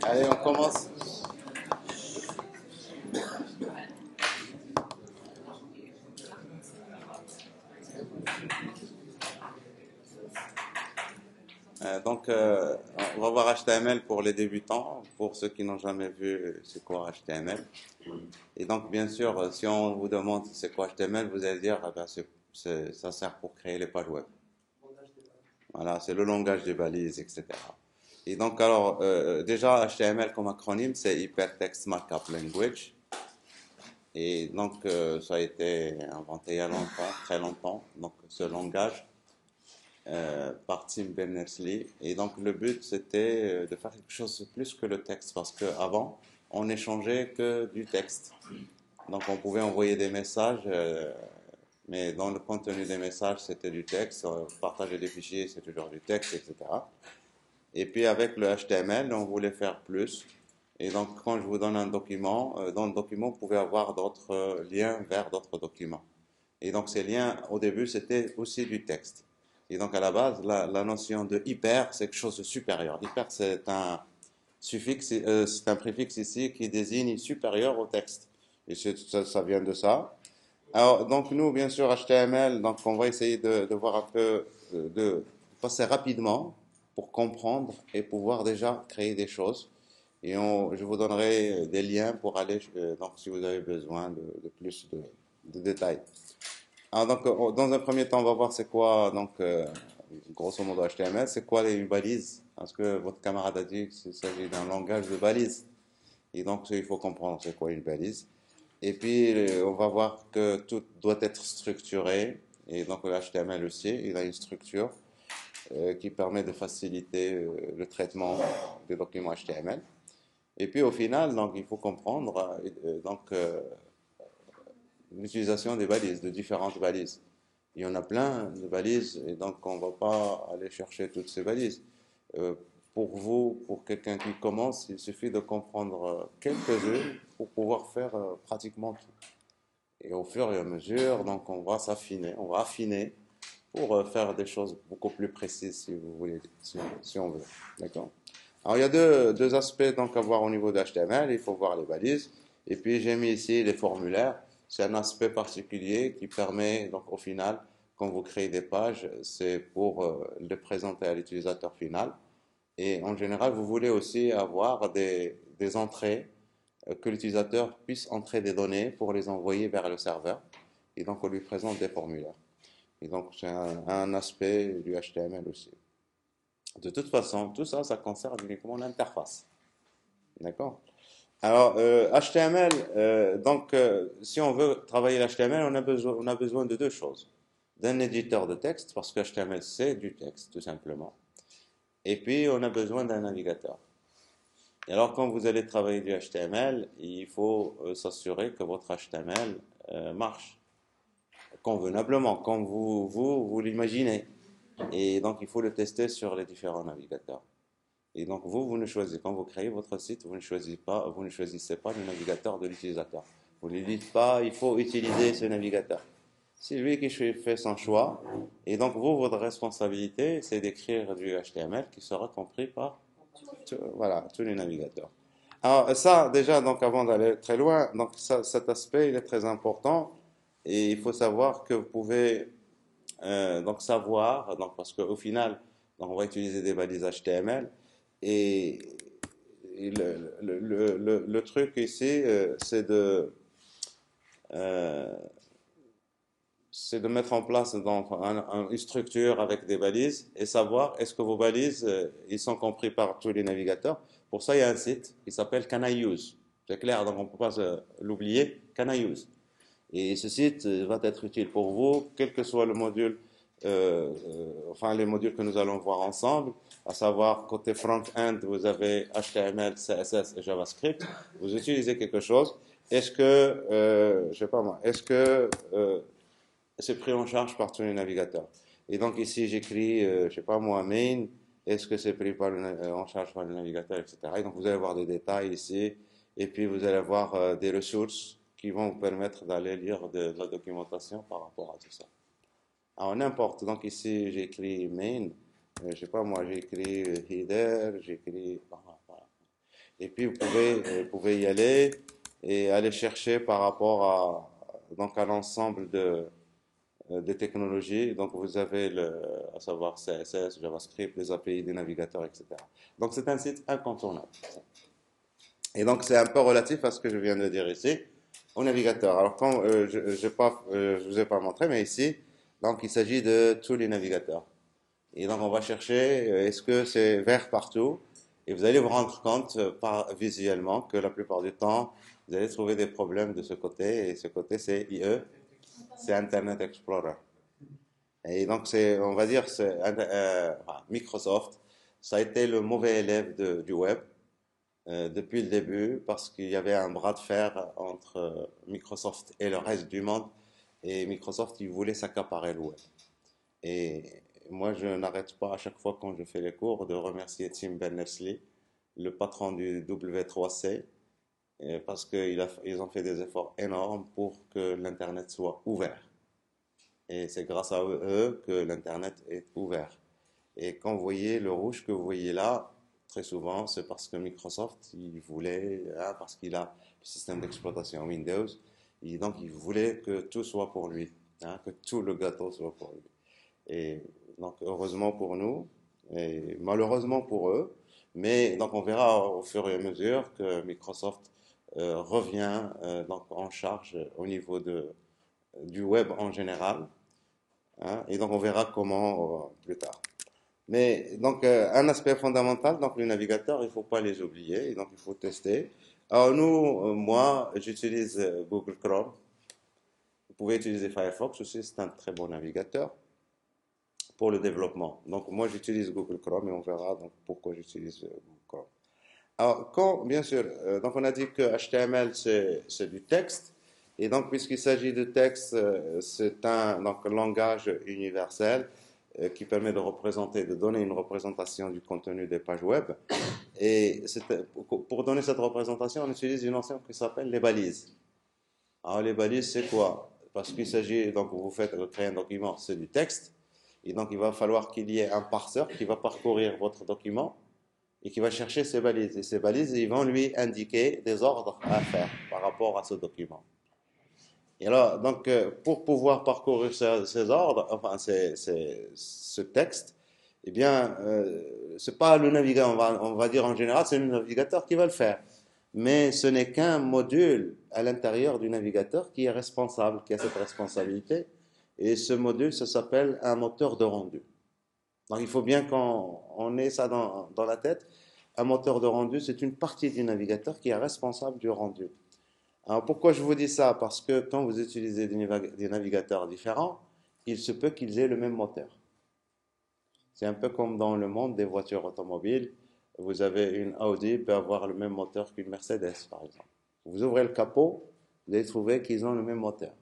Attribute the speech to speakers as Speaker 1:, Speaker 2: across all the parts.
Speaker 1: Allez, on commence. On va voir HTML pour les débutants, pour ceux qui n'ont jamais vu c'est quoi HTML. Et donc, bien sûr, si on vous demande c'est quoi HTML, vous allez dire ah ben, ça sert pour créer les pages web. Voilà, c'est le langage des balises, etc. Et donc, alors, déjà, HTML comme acronyme, c'est Hypertext Markup Language. Et donc, ça a été inventé il y a longtemps, très longtemps, donc ce langage par Tim Berners-Lee. Et donc, le but, c'était de faire quelque chose de plus que le texte, parce qu'avant, on n'échangeait que du texte. Donc, on pouvait envoyer des messages, mais dans le contenu des messages, c'était du texte. Partager des fichiers, c'est toujours du texte, etc. Et puis, avec le HTML, on voulait faire plus. Et donc, quand je vous donne un document, dans le document, vous pouvez avoir d'autres liens vers d'autres documents. Et donc, ces liens, au début, c'était aussi du texte. Et donc, à la base, la notion de hyper, c'est quelque chose de supérieur. Hyper, c'est un suffixe, c'est un préfixe ici qui désigne supérieur au texte. Et ça vient de ça. Alors, donc, nous, bien sûr, HTML, donc, on va essayer de voir un peu, de passer rapidement pour comprendre et pouvoir déjà créer des choses. Et je vous donnerai des liens pour aller, donc, si vous avez besoin de plus de détails. Alors, donc, dans un premier temps, on va voir c'est quoi, donc, grosso modo HTML, c'est quoi une balise? Parce que votre camarade a dit qu'il s'agit d'un langage de balise. Et donc, il faut comprendre c'est quoi une balise. Et puis, on va voir que tout doit être structuré. Et donc, le HTML aussi, il a une structure qui permet de faciliter le traitement des documents HTML. Et puis, au final, donc, il faut comprendre l'utilisation des balises, de différentes balises. Il y en a plein de balises et donc on ne va pas aller chercher toutes ces balises. Euh, pour vous, pour quelqu'un qui commence, il suffit de comprendre quelques-unes pour pouvoir faire pratiquement tout. Et au fur et à mesure, donc on va s'affiner, on va affiner pour faire des choses beaucoup plus précises si vous voulez, si on veut. D'accord? Alors il y a deux aspects donc à voir au niveau de HTML. Il faut voir les balises. Et puis j'ai mis ici les formulaires. C'est un aspect particulier qui permet donc au final, quand vous créez des pages, c'est pour les présenter à l'utilisateur final. Et en général, vous voulez aussi avoir des entrées, que l'utilisateur puisse entrer des données pour les envoyer vers le serveur. Et donc on lui présente des formulaires. Et donc c'est un aspect du HTML aussi. De toute façon, tout ça, ça concerne uniquement l'interface. D'accord? Alors, HTML, si on veut travailler l'HTML, on a besoin de deux choses. D'un éditeur de texte, parce que HTML, c'est du texte, tout simplement. Et puis, on a besoin d'un navigateur. Et alors, quand vous allez travailler du HTML, il faut s'assurer que votre HTML marche convenablement, comme vous l'imaginez. Et donc, il faut le tester sur les différents navigateurs. Et donc, vous ne choisissez, quand vous créez votre site, vous ne choisissez pas le navigateur de l'utilisateur. Vous ne lui dites pas, il faut utiliser ce navigateur. C'est lui qui fait son choix. Et donc, votre responsabilité, c'est d'écrire du HTML qui sera compris par voilà, tous les navigateurs. Alors, ça, déjà, donc, avant d'aller très loin, donc, cet aspect, il est très important. Et il faut savoir que vous pouvez donc savoir, donc, parce qu'au final, donc, on va utiliser des balises HTML. Et le truc ici, euh, c'est de mettre en place donc, une structure avec des balises et savoir est-ce que vos balises, ils sont compris par tous les navigateurs. Pour ça, il y a un site qui s'appelle Can I Use. C'est clair, donc on ne peut pas l'oublier. Can I Use. Et ce site va être utile pour vous, quel que soit le module, enfin les modules que nous allons voir ensemble, à savoir côté front-end, vous avez HTML, CSS et JavaScript. Vous utilisez quelque chose. Est-ce que, je sais pas moi, est-ce que c'est pris en charge par tous les navigateurs? Et donc ici j'écris, je sais pas moi, main. Est-ce que c'est pris en charge par le navigateur, etc. Et donc vous allez voir des détails ici, et puis vous allez voir des ressources qui vont vous permettre d'aller lire de la documentation par rapport à tout ça. Alors, n'importe. Donc, ici, j'ai écrit main. Je sais pas, moi, j'ai écrit header, j'ai écrit. Voilà. Et puis, vous pouvez y aller et aller chercher par rapport donc, à l'ensemble des technologies. Donc, vous avez à savoir CSS, JavaScript, les API des navigateurs, etc. Donc, c'est un site incontournable. Et donc, c'est un peu relatif à ce que je viens de dire ici, au navigateur. Alors, quand je vous ai pas montré, mais ici, donc, il s'agit de tous les navigateurs. Et donc, on va chercher, est-ce que c'est vert partout? Et vous allez vous rendre compte visuellement que la plupart du temps, vous allez trouver des problèmes de ce côté. Et ce côté, c'est IE, c'est Internet Explorer. Et donc, on va dire, enfin, Microsoft, ça a été le mauvais élève du web depuis le début parce qu'il y avait un bras de fer entre Microsoft et le reste du monde. Et Microsoft, il voulait s'accaparer le web. Et moi, je n'arrête pas à chaque fois quand je fais les cours de remercier Tim Berners-Lee, le patron du W3C, parce qu'ils ont fait des efforts énormes pour que l'Internet soit ouvert. Et c'est grâce à eux que l'Internet est ouvert. Et quand vous voyez le rouge que vous voyez là, très souvent, c'est parce que Microsoft, il voulait, hein, parce qu'il a le système d'exploitation Windows, et donc il voulait que tout soit pour lui, hein, que tout le gâteau soit pour lui. Et donc, heureusement pour nous, et malheureusement pour eux, mais donc on verra au fur et à mesure que Microsoft revient donc en charge au niveau du web en général, hein, et donc on verra comment plus tard. Mais donc un aspect fondamental, donc le navigateur, il ne faut pas les oublier, et donc il faut tester. Alors nous, moi, j'utilise Google Chrome. Vous pouvez utiliser Firefox aussi, c'est un très bon navigateur pour le développement. Donc moi j'utilise Google Chrome et on verra donc pourquoi j'utilise Google Chrome. Alors quand, bien sûr, donc on a dit que HTML c'est du texte et donc puisqu'il s'agit de texte, c'est un donc, langage universel qui permet de représenter, de donner une représentation du contenu des pages web. Et pour donner cette représentation, on utilise une notion qui s'appelle les balises. Alors les balises c'est quoi? Parce qu'il s'agit, donc vous créez un document, c'est du texte. Et donc, il va falloir qu'il y ait un parseur qui va parcourir votre document et qui va chercher ces balises. Et ces balises, ils vont lui indiquer des ordres à faire par rapport à ce document. Et alors, donc, pour pouvoir parcourir ces ordres, enfin, ce texte, eh bien, c'est pas le navigateur, on va dire en général, c'est le navigateur qui va le faire. Mais ce n'est qu'un module à l'intérieur du navigateur qui est responsable, qui a cette responsabilité. Et ce module, ça s'appelle un moteur de rendu. Donc il faut bien qu'on ait ça dans la tête. Un moteur de rendu, c'est une partie du navigateur qui est responsable du rendu. Alors pourquoi je vous dis ça? Parce que quand vous utilisez des navigateurs différents, il se peut qu'ils aient le même moteur. C'est un peu comme dans le monde des voitures automobiles. Vous avez une Audi peut avoir le même moteur qu'une Mercedes, par exemple. Vous ouvrez le capot, vous allez trouver qu'ils ont le même moteur.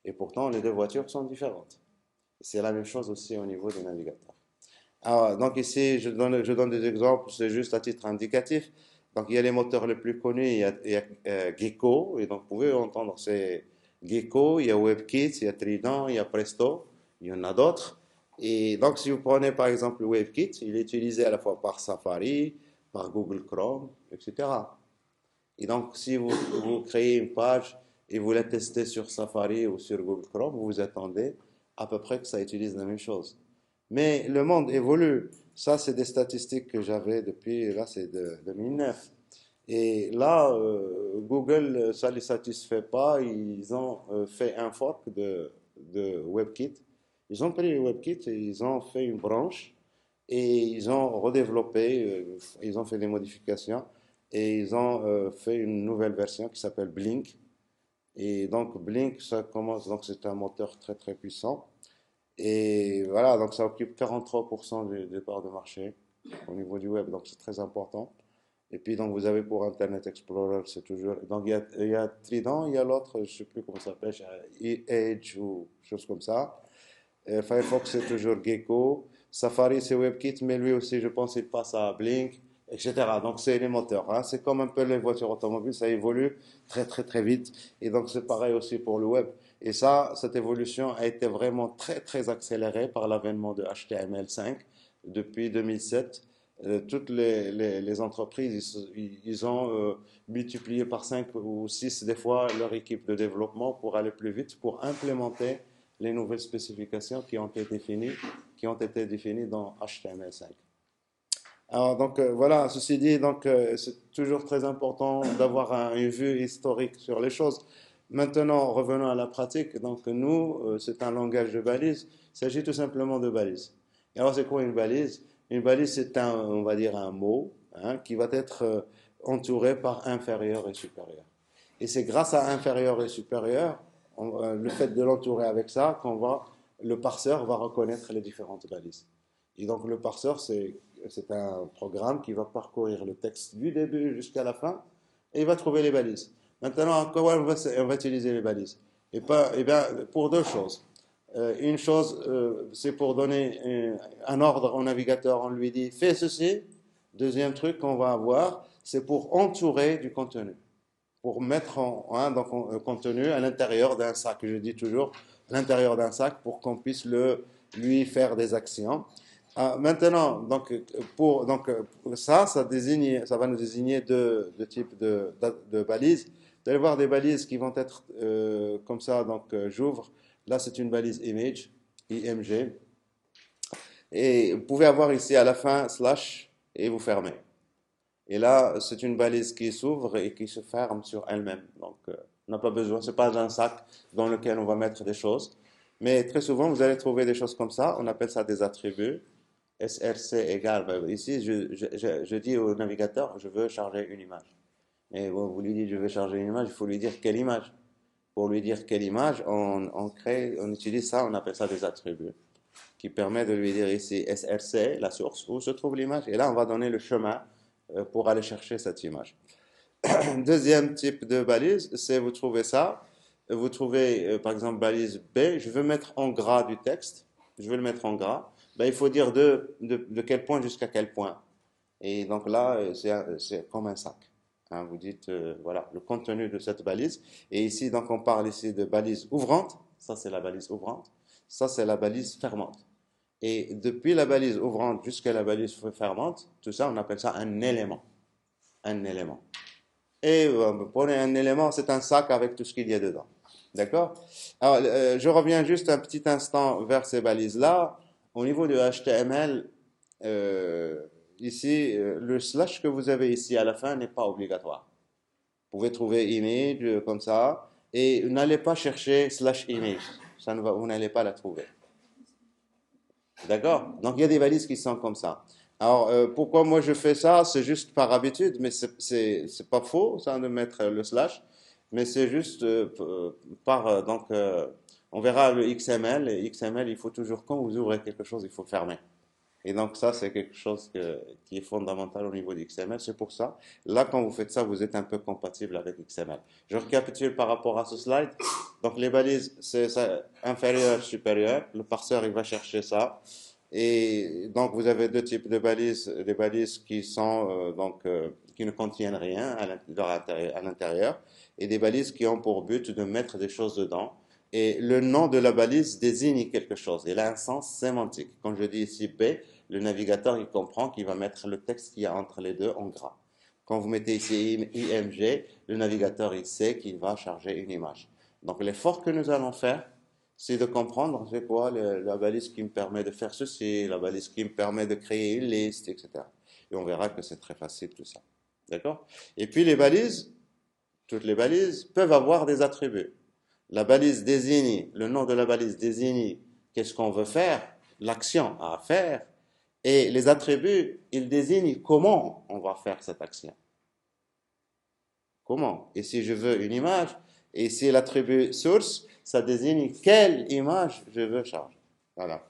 Speaker 1: Et pourtant, les deux voitures sont différentes. C'est la même chose aussi au niveau des navigateurs. Alors, donc ici, je donne des exemples, c'est juste à titre indicatif. Donc, il y a les moteurs les plus connus, il y a Gecko, et donc vous pouvez entendre, c'est Gecko, il y a WebKit, il y a Trident, il y a Presto, il y en a d'autres. Et donc, si vous prenez par exemple WebKit, il est utilisé à la fois par Safari, par Google Chrome, etc. Et donc, si vous créez une page et vous la testez sur Safari ou sur Google Chrome, vous vous attendez à peu près que ça utilise la même chose. Mais le monde évolue. Ça, c'est des statistiques que j'avais depuis, là, c'est de 2009. Et là, Google, ça ne les satisfait pas. Ils ont fait un fork de WebKit. Ils ont pris WebKit et ils ont fait une branche et ils ont redéveloppé, ils ont fait des modifications et ils ont fait une nouvelle version qui s'appelle Blink. Et donc Blink, ça commence, donc c'est un moteur très très puissant. Et voilà, donc ça occupe 43% des parts de marché au niveau du web, donc c'est très important. Et puis donc vous avez pour Internet Explorer, c'est toujours. Donc il y a Trident, il y a l'autre, je ne sais plus comment ça s'appelle, Edge ou chose comme ça. Firefox, c'est toujours Gecko. Safari, c'est WebKit, mais lui aussi, je pense, il passe à Blink, etc. Donc, c'est les moteurs, hein. C'est comme un peu les voitures automobiles, ça évolue très, très, très vite. Et donc, c'est pareil aussi pour le web. Et ça, cette évolution a été vraiment très, très accélérée par l'avènement de HTML5 depuis 2007. Toutes les entreprises, ils ont multiplié par 5 ou 6 des fois leur équipe de développement pour aller plus vite, pour implémenter les nouvelles spécifications qui ont été définies dans HTML5. Alors, donc voilà, ceci dit, donc c'est toujours très important d'avoir une vue historique sur les choses. Maintenant, revenons à la pratique. Donc nous, c'est un langage de balise. Il s'agit tout simplement de balise. Et alors, c'est quoi une balise? Une balise, c'est un, on va dire, un mot hein, qui va être entouré par inférieur et supérieur. Et c'est grâce à inférieur et supérieur, le fait de l'entourer avec ça, le parseur va reconnaître les différentes balises. Et donc le parseur, c'est un programme qui va parcourir le texte du début jusqu'à la fin et il va trouver les balises. Maintenant, comment on va utiliser les balises? Et bien, pour deux choses. Une chose, c'est pour donner un ordre au navigateur, on lui dit fais ceci. Deuxième truc qu'on va avoir, c'est pour entourer du contenu, pour mettre donc, contenu à l'intérieur d'un sac. Je dis toujours à l'intérieur d'un sac pour qu'on puisse lui faire des actions. Maintenant, ça va nous désigner deux types de balises. Vous allez voir des balises qui vont être comme ça. Donc, j'ouvre. Là, c'est une balise image, IMG. Et vous pouvez avoir ici à la fin slash et vous fermez. Et là, c'est une balise qui s'ouvre et qui se ferme sur elle-même. Donc, on n'a pas besoin. C'est pas un sac dans lequel on va mettre des choses. Mais très souvent, vous allez trouver des choses comme ça. On appelle ça des attributs. SRC égale, ici, je dis au navigateur, je veux charger une image. Et vous lui dites, je veux charger une image, il faut lui dire quelle image. Pour lui dire quelle image, on utilise ça, on appelle ça des attributs, qui permet de lui dire ici SRC, la source, où se trouve l'image. Et là, on va donner le chemin pour aller chercher cette image. Deuxième type de balise, c'est vous trouvez ça. Vous trouvez, par exemple, balise B, je veux mettre en gras du texte. Je veux le mettre en gras. Ben, il faut dire de quel point jusqu'à quel point. Et donc là, c'est comme un sac. Hein, vous dites, voilà, le contenu de cette balise. Et ici, donc, on parle ici de balise ouvrante. Ça, c'est la balise ouvrante. Ça, c'est la balise fermante. Et depuis la balise ouvrante jusqu'à la balise fermante, tout ça, on appelle ça un élément. Un élément. Et prenez un élément, c'est un sac avec tout ce qu'il y a dedans. D'accord? Alors, je reviens juste un petit instant vers ces balises-là. Au niveau du HTML, ici, le slash que vous avez ici à la fin n'est pas obligatoire. Vous pouvez trouver image comme ça, et n'allez pas chercher slash image. Vous n'allez pas la trouver. D'accord? Donc, il y a des balises qui sont comme ça. Alors, pourquoi moi je fais ça? C'est juste par habitude, mais c'est pas faux, ça, de mettre le slash. Mais c'est juste on verra le XML. Et XML, il faut toujours, quand vous ouvrez quelque chose, il faut le fermer. Et donc, ça, c'est quelque chose qui est fondamental au niveau du XML. C'est pour ça. Là, quand vous faites ça, vous êtes un peu compatible avec XML. Je récapitule par rapport à ce slide. Donc, les balises, c'est ça, inférieur, supérieur. Le parseur, il va chercher ça. Et donc, vous avez deux types de balises. Les balises qui sont, qui ne contiennent rien à l'intérieur. Et des balises qui ont pour but de mettre des choses dedans. Et le nom de la balise désigne quelque chose. Il a un sens sémantique. Quand je dis ici B, le navigateur, il comprend qu'il va mettre le texte qu'il y a entre les deux en gras. Quand vous mettez ici IMG, le navigateur, il sait qu'il va charger une image. Donc, l'effort que nous allons faire, c'est de comprendre c'est quoi la balise qui me permet de faire ceci, la balise qui me permet de créer une liste, etc. Et on verra que c'est très facile tout ça. D'accord? Et puis, les balises, toutes les balises peuvent avoir des attributs. La balise désigne, le nom de la balise désigne qu'est-ce qu'on veut faire, l'action à faire, et les attributs, ils désignent comment on va faire cette action. Comment? Et si je veux une image, et si l'attribut source, ça désigne quelle image je veux charger. Voilà.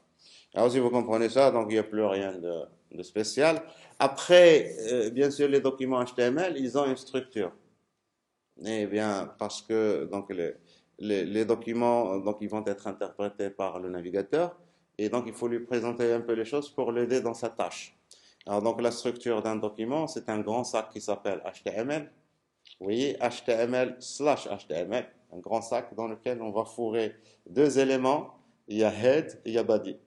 Speaker 1: Alors si vous comprenez ça, donc il n'y a plus rien de spécial. Après, bien sûr, les documents HTML, ils ont une structure. Eh bien, parce que donc les documents donc ils vont être interprétés par le navigateur et donc il faut lui présenter un peu les choses pour l'aider dans sa tâche. Alors donc la structure d'un document, c'est un grand sac qui s'appelle HTML. Vous voyez, HTML/HTML. un grand sac dans lequel on va fourrer deux éléments. Il y a head et il y a body.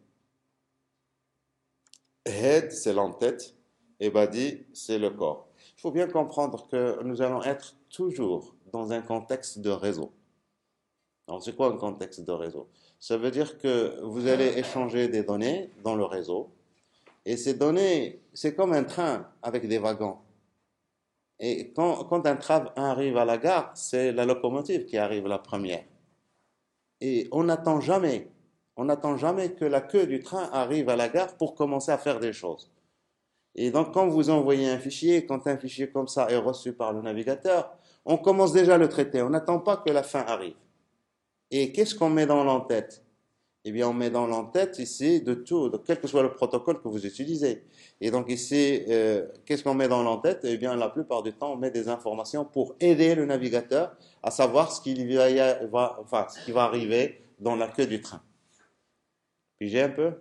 Speaker 1: Head, c'est l'entête, et body, c'est le corps. Il faut bien comprendre que nous allons être toujours dans un contexte de réseau. Alors, c'est quoi un contexte de réseau? Ça veut dire que vous allez échanger des données dans le réseau, et ces données, c'est comme un train avec des wagons. Et quand un train arrive à la gare, c'est la locomotive qui arrive la première. Et on n'attend jamais que la queue du train arrive à la gare pour commencer à faire des choses. Et donc, quand vous envoyez un fichier, quand un fichier comme ça est reçu par le navigateur, on commence déjà à le traiter. On n'attend pas que la fin arrive. Et qu'est-ce qu'on met dans l'entête? Eh bien, on met dans l'entête ici de tout, de quel que soit le protocole que vous utilisez. Et donc ici, qu'est-ce qu'on met dans l'entête? Eh bien, la plupart du temps, on met des informations pour aider le navigateur à savoir ce qui va arriver dans la queue du train. Pigez un peu?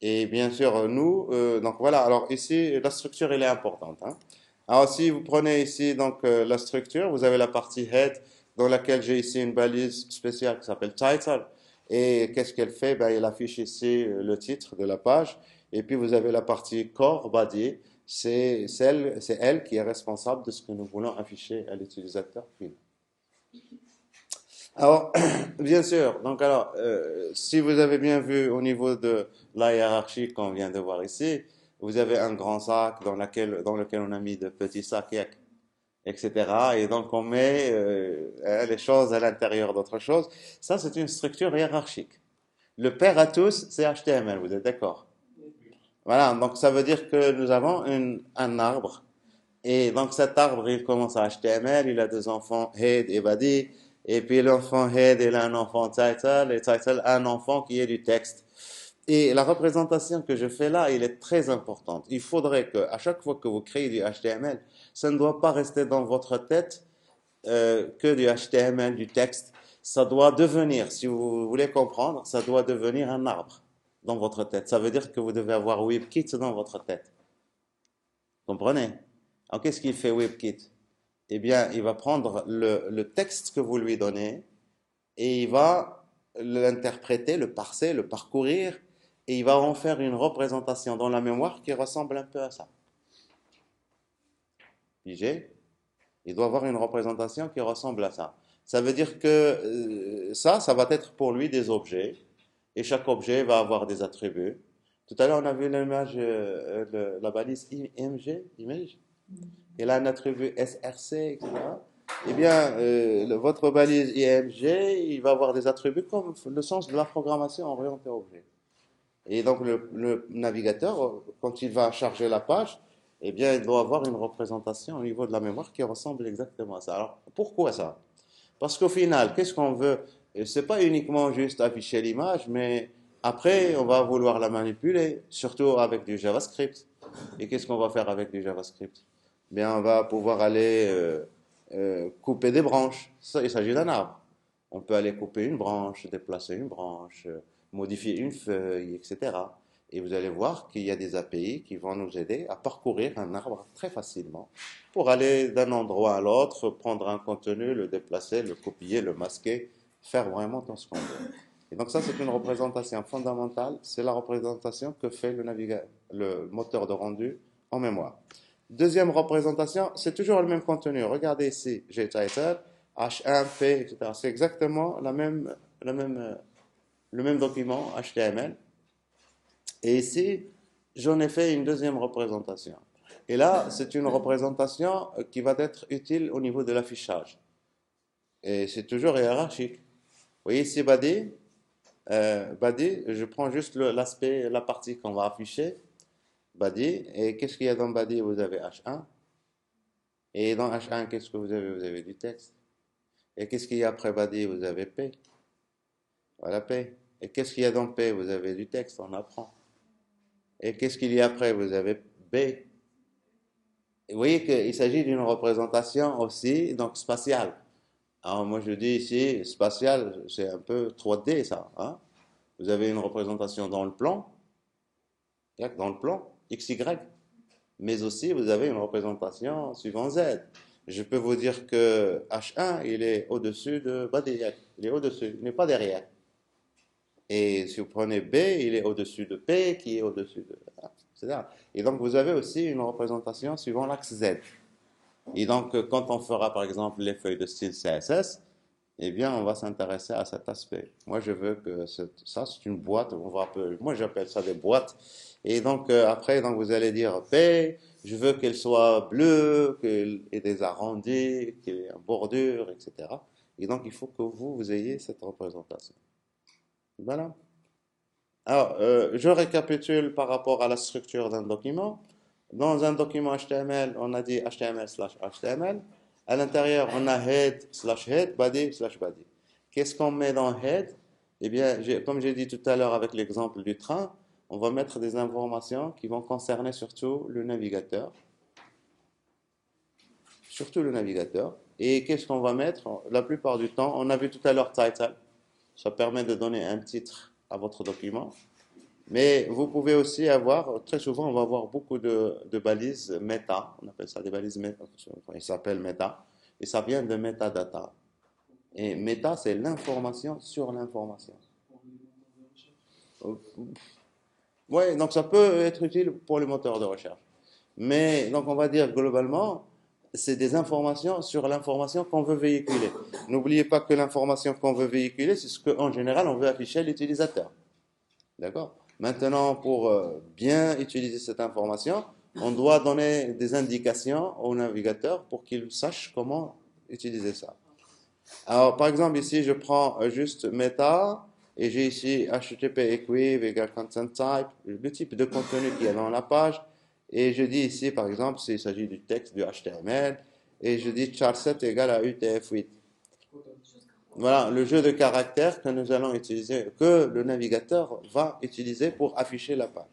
Speaker 1: Et bien sûr, nous, donc voilà, alors ici, la structure, elle est importante, hein. Alors si vous prenez ici donc la structure, vous avez la partie head dans laquelle j'ai ici une balise spéciale qui s'appelle title. Et qu'est-ce qu'elle fait? Ben, elle affiche ici le titre de la page. Et puis vous avez la partie core body, c'est elle qui est responsable de ce que nous voulons afficher à l'utilisateur final. Alors, bien sûr, donc alors, si vous avez bien vu au niveau de la hiérarchie qu'on vient de voir ici, vous avez un grand sac dans lequel on a mis de petits sacs, etc. Et donc on met les choses à l'intérieur d'autres choses. Ça, c'est une structure hiérarchique. Le père à tous, c'est HTML, vous êtes d'accord? Voilà, donc ça veut dire que nous avons un arbre. Et donc cet arbre, il commence à HTML, il a deux enfants, head et body. Et puis l'enfant head, il a un enfant title, et title a un enfant qui est du texte. Et la représentation que je fais là, elle est très importante. Il faudrait que, à chaque fois que vous créez du HTML, ça ne doit pas rester dans votre tête que du HTML, du texte. Ça doit devenir, si vous voulez comprendre, ça doit devenir un arbre dans votre tête. Ça veut dire que vous devez avoir WebKit dans votre tête. Comprenez? Alors qu'est-ce qu'il fait WebKit? Eh bien, il va prendre le texte que vous lui donnez et il va l'interpréter, le parser, le parcourir et il va en faire une représentation dans la mémoire qui ressemble un peu à ça. Pigé? Il doit avoir une représentation qui ressemble à ça. Ça veut dire que ça va être pour lui des objets et chaque objet va avoir des attributs. Tout à l'heure, on a vu l'image, la balise image. Elle a un attribut src, etc. Eh bien, votre balise img, il va avoir des attributs comme le sens de la programmation orientée objet. Et donc, le navigateur, quand il va charger la page, eh bien, il doit avoir une représentation au niveau de la mémoire qui ressemble exactement à ça. Alors, pourquoi ça? Parce qu'au final, qu'est-ce qu'on veut? C'est pas uniquement juste afficher l'image, mais après, on va vouloir la manipuler, surtout avec du JavaScript. Et qu'est-ce qu'on va faire avec du JavaScript? Bien, on va pouvoir aller couper des branches. Ça, il s'agit d'un arbre. On peut aller couper une branche, déplacer une branche, modifier une feuille, etc. Et vous allez voir qu'il y a des API qui vont nous aider à parcourir un arbre très facilement pour aller d'un endroit à l'autre, prendre un contenu, le déplacer, le copier, le masquer, faire vraiment tout ce qu'on veut. Et donc ça, c'est une représentation fondamentale. C'est la représentation que fait le moteur de rendu en mémoire. Deuxième représentation, c'est toujours le même contenu. Regardez ici, j'ai title, H1, P, etc. C'est exactement le même document HTML. Et ici, j'en ai fait une deuxième représentation. Et là, c'est une représentation qui va être utile au niveau de l'affichage. Et c'est toujours hiérarchique. Vous voyez ici, body, je prends juste l'aspect, la partie qu'on va afficher. Body. Et qu'est-ce qu'il y a dans body? Vous avez H1. Et dans H1, qu'est-ce que vous avez? Vous avez du texte. Et qu'est-ce qu'il y a après body? Vous avez P. Voilà P. Et qu'est-ce qu'il y a dans P? Vous avez du texte, on apprend. Et qu'est-ce qu'il y a après? Vous avez B. Et vous voyez qu'il s'agit d'une représentation aussi, donc spatiale. Alors moi je dis ici, spatial, c'est un peu 3D ça, hein? Vous avez une représentation dans le plan, XY, mais aussi vous avez une représentation suivant Z. Je peux vous dire que H1, il est au-dessus de Badi. Il est au-dessus, il n'est pas derrière. Et si vous prenez B, il est au-dessus de P, qui est au-dessus de... etc. Et donc, vous avez aussi une représentation suivant l'axe Z. Et donc, quand on fera, par exemple, les feuilles de style CSS, eh bien, on va s'intéresser à cet aspect. Moi, je veux que ça, c'est une boîte. Moi, j'appelle ça des boîtes. Et donc, après, donc, vous allez dire P, je veux qu'elle soit bleue, qu'elle ait des arrondis, qu'elle ait une bordure, etc. Et donc, il faut que vous ayez cette représentation. Voilà. Alors, je récapitule par rapport à la structure d'un document. Dans un document HTML, on a dit HTML/HTML. À l'intérieur, on a head/head, body/body. Qu'est-ce qu'on met dans head? Eh bien, comme j'ai dit tout à l'heure avec l'exemple du train, on va mettre des informations qui vont concerner surtout le navigateur. Surtout le navigateur. Et qu'est-ce qu'on va mettre? La plupart du temps, on a vu tout à l'heure title. Ça permet de donner un titre à votre document. Mais vous pouvez aussi avoir, très souvent, on va avoir beaucoup de balises méta. On appelle ça des balises méta. Ils s'appellent méta. Et ça vient de metadata. Et méta, c'est l'information sur l'information. Oui, donc ça peut être utile pour les moteurs de recherche. Mais donc on va dire globalement, c'est des informations sur l'information qu'on veut véhiculer. N'oubliez pas que l'information qu'on veut véhiculer, c'est ce qu'en général on veut afficher à l'utilisateur. D'accord? Maintenant, pour bien utiliser cette information, on doit donner des indications au navigateur pour qu'il sache comment utiliser ça. Alors, par exemple, ici, je prends juste meta et j'ai ici HTTP equiv égale content type, le type de contenu qui est dans la page. Et je dis ici, par exemple, s'il s'agit du texte, du HTML, et je dis char7 égale à UTF-8. Voilà, le jeu de caractères que nous allons utiliser, que le navigateur va utiliser pour afficher la page.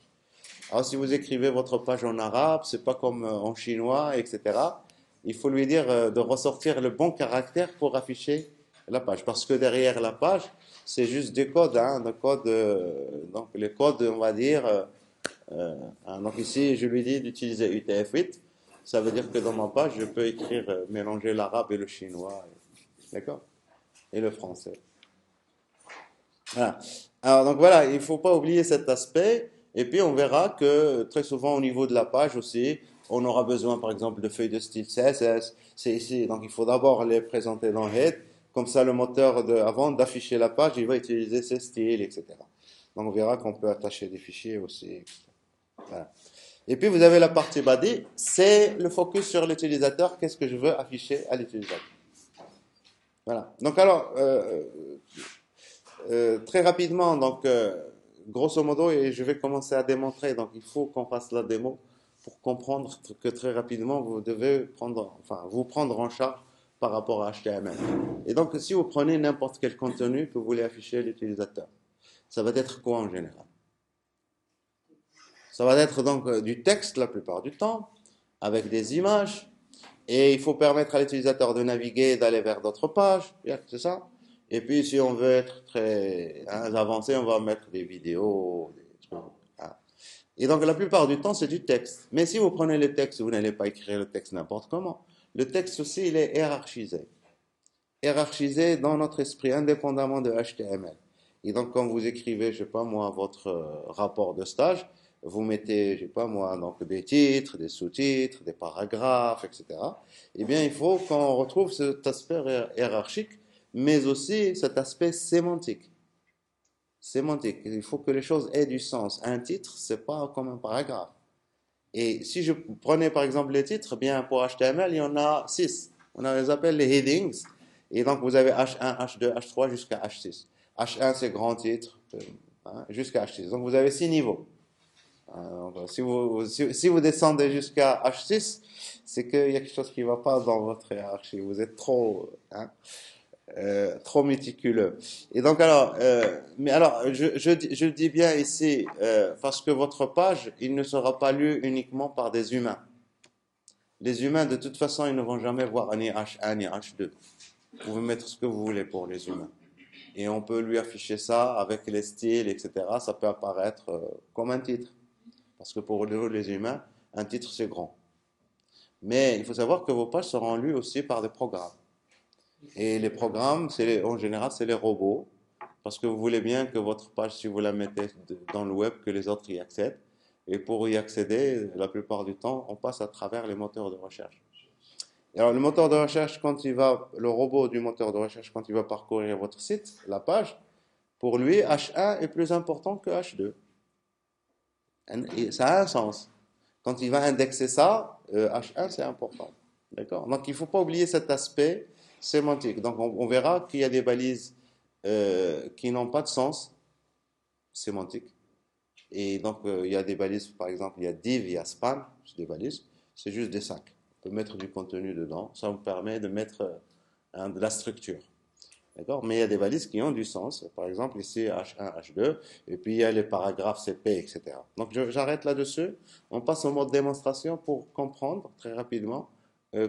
Speaker 1: Alors, si vous écrivez votre page en arabe, c'est pas comme en chinois, etc. Il faut lui dire de ressortir le bon caractère pour afficher la page. Parce que derrière la page, c'est juste des codes, hein, des codes, donc les codes, on va dire, donc ici, je lui dis d'utiliser UTF-8. Ça veut dire que dans ma page, je peux écrire, mélanger l'arabe et le chinois. D'accord? Et le français. Voilà. Alors, donc voilà, il ne faut pas oublier cet aspect. Et puis, on verra que très souvent, au niveau de la page aussi, on aura besoin, par exemple, de feuilles de style CSS. C'est ici. Donc, il faut d'abord les présenter dans Head. Comme ça, le moteur, avant d'afficher la page, il va utiliser ces styles, etc. Donc, on verra qu'on peut attacher des fichiers aussi. Voilà. Et puis, vous avez la partie body. C'est le focus sur l'utilisateur. Qu'est-ce que je veux afficher à l'utilisateur? Voilà. Donc, alors, très rapidement, donc, grosso modo, et je vais commencer à démontrer. Donc, il faut qu'on fasse la démo pour comprendre que très rapidement, vous devez vous prendre en charge par rapport à HTML. Et donc, si vous prenez n'importe quel contenu que vous voulez afficher à l'utilisateur, ça va être quoi en général? Ça va être donc du texte la plupart du temps, avec des images, et il faut permettre à l'utilisateur de naviguer, d'aller vers d'autres pages, c'est ça? Et puis, si on veut être très avancé, on va mettre des vidéos, des trucs. Hein. Et donc, la plupart du temps, c'est du texte. Mais si vous prenez le texte, vous n'allez pas écrire le texte n'importe comment. Le texte aussi, il est hiérarchisé. Hiérarchisé dans notre esprit, indépendamment de HTML. Et donc, quand vous écrivez, je sais pas moi, votre rapport de stage, vous mettez, je sais pas moi, donc des titres, des sous-titres, des paragraphes, etc. Eh bien, il faut qu'on retrouve cet aspect hiérarchique, mais aussi cet aspect sémantique. Sémantique. Il faut que les choses aient du sens. Un titre, c'est pas comme un paragraphe. Et si je prenais par exemple les titres, bien pour HTML, il y en a 6. On les appelle les headings. Et donc vous avez H1, H2, H3 jusqu'à H6. H1 c'est grand titre jusqu'à H6. Donc vous avez 6 niveaux. Si vous descendez jusqu'à H6, c'est qu'il y a quelque chose qui ne va pas dans votre hiérarchie. Vous êtes trop méticuleux. Et donc mais alors, je le dis bien ici, parce que votre page, il ne sera pas lu uniquement par des humains. Les humains, de toute façon, ils ne vont jamais voir ni H1 ni H2. Vous pouvez mettre ce que vous voulez pour les humains. Et on peut lui afficher ça avec les styles, etc. Ça peut apparaître comme un titre. Parce que pour les humains, un titre, c'est grand. Mais il faut savoir que vos pages seront lues aussi par des programmes. Et les programmes, en général, c'est les robots, parce que vous voulez bien que votre page, si vous la mettez dans le web, que les autres y accèdent. Et pour y accéder, la plupart du temps, on passe à travers les moteurs de recherche. Et alors, le moteur de recherche, le robot du moteur de recherche, quand il va parcourir votre site, la page, pour lui, H1 est plus important que H2. Et ça a un sens. Quand il va indexer ça, H1, c'est important. D'accord? Donc, il ne faut pas oublier cet aspect sémantique. Donc, on verra qu'il y a des balises qui n'ont pas de sens sémantique. Et donc, il y a des balises, par exemple, il y a div, il y a span, c'est des balises, c'est juste des sacs. On peut mettre du contenu dedans, ça vous permet de mettre de la structure. D'accord? Mais il y a des balises qui ont du sens, par exemple ici H1, H2, et puis il y a les paragraphes CP, etc. Donc j'arrête là-dessus, on passe au mode démonstration pour comprendre très rapidement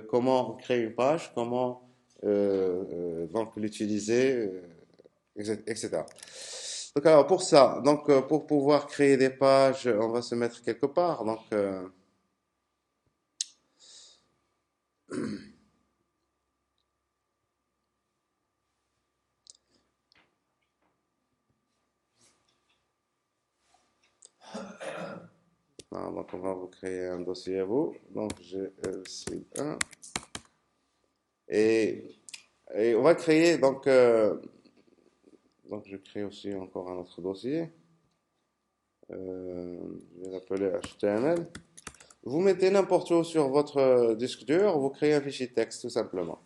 Speaker 1: comment créer une page, comment donc l'utiliser, etc. Donc alors pour ça, donc pour pouvoir créer des pages, on va se mettre quelque part. Donc donc on va vous créer un dossier à vous. Donc j'ai LC1 et, et on va créer donc je crée aussi encore un autre dossier. Je vais l'appeler HTML. Vous mettez n'importe où sur votre disque dur, vous créez un fichier texte tout simplement.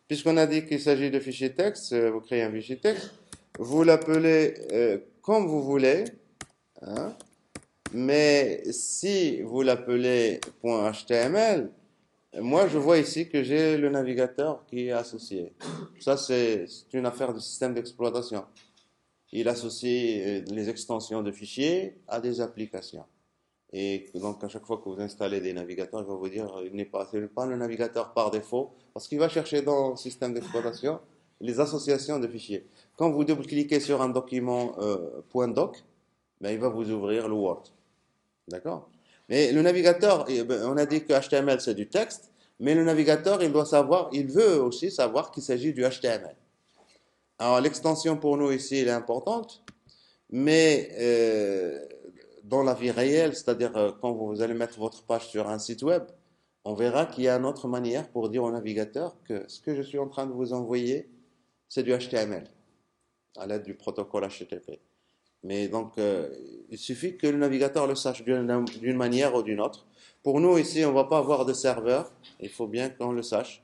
Speaker 1: Puisqu'on a dit qu'il s'agit de fichier texte, vous créez un fichier texte, vous l'appelez comme vous voulez, hein, mais si vous l'appelez .html, moi je vois ici que j'ai le navigateur qui est associé. Ça c'est une affaire du système d'exploitation. Il associe les extensions de fichiers à des applications. Et donc, à chaque fois que vous installez des navigateurs, il va vous dire, ce n'est pas le navigateur par défaut, parce qu'il va chercher dans le système d'exploitation les associations de fichiers. Quand vous double-cliquez sur un document .doc, ben, il va vous ouvrir le Word. D'accord? Mais le navigateur, on a dit que HTML c'est du texte, mais le navigateur, il veut aussi savoir qu'il s'agit du HTML. Alors, l'extension pour nous ici, elle est importante, mais dans la vie réelle, c'est-à-dire quand vous allez mettre votre page sur un site web, on verra qu'il y a une autre manière pour dire au navigateur que ce que je suis en train de vous envoyer, c'est du HTML, à l'aide du protocole HTTP. Mais donc, il suffit que le navigateur le sache d'une manière ou d'une autre. Pour nous, ici, on ne va pas avoir de serveur, il faut bien qu'on le sache.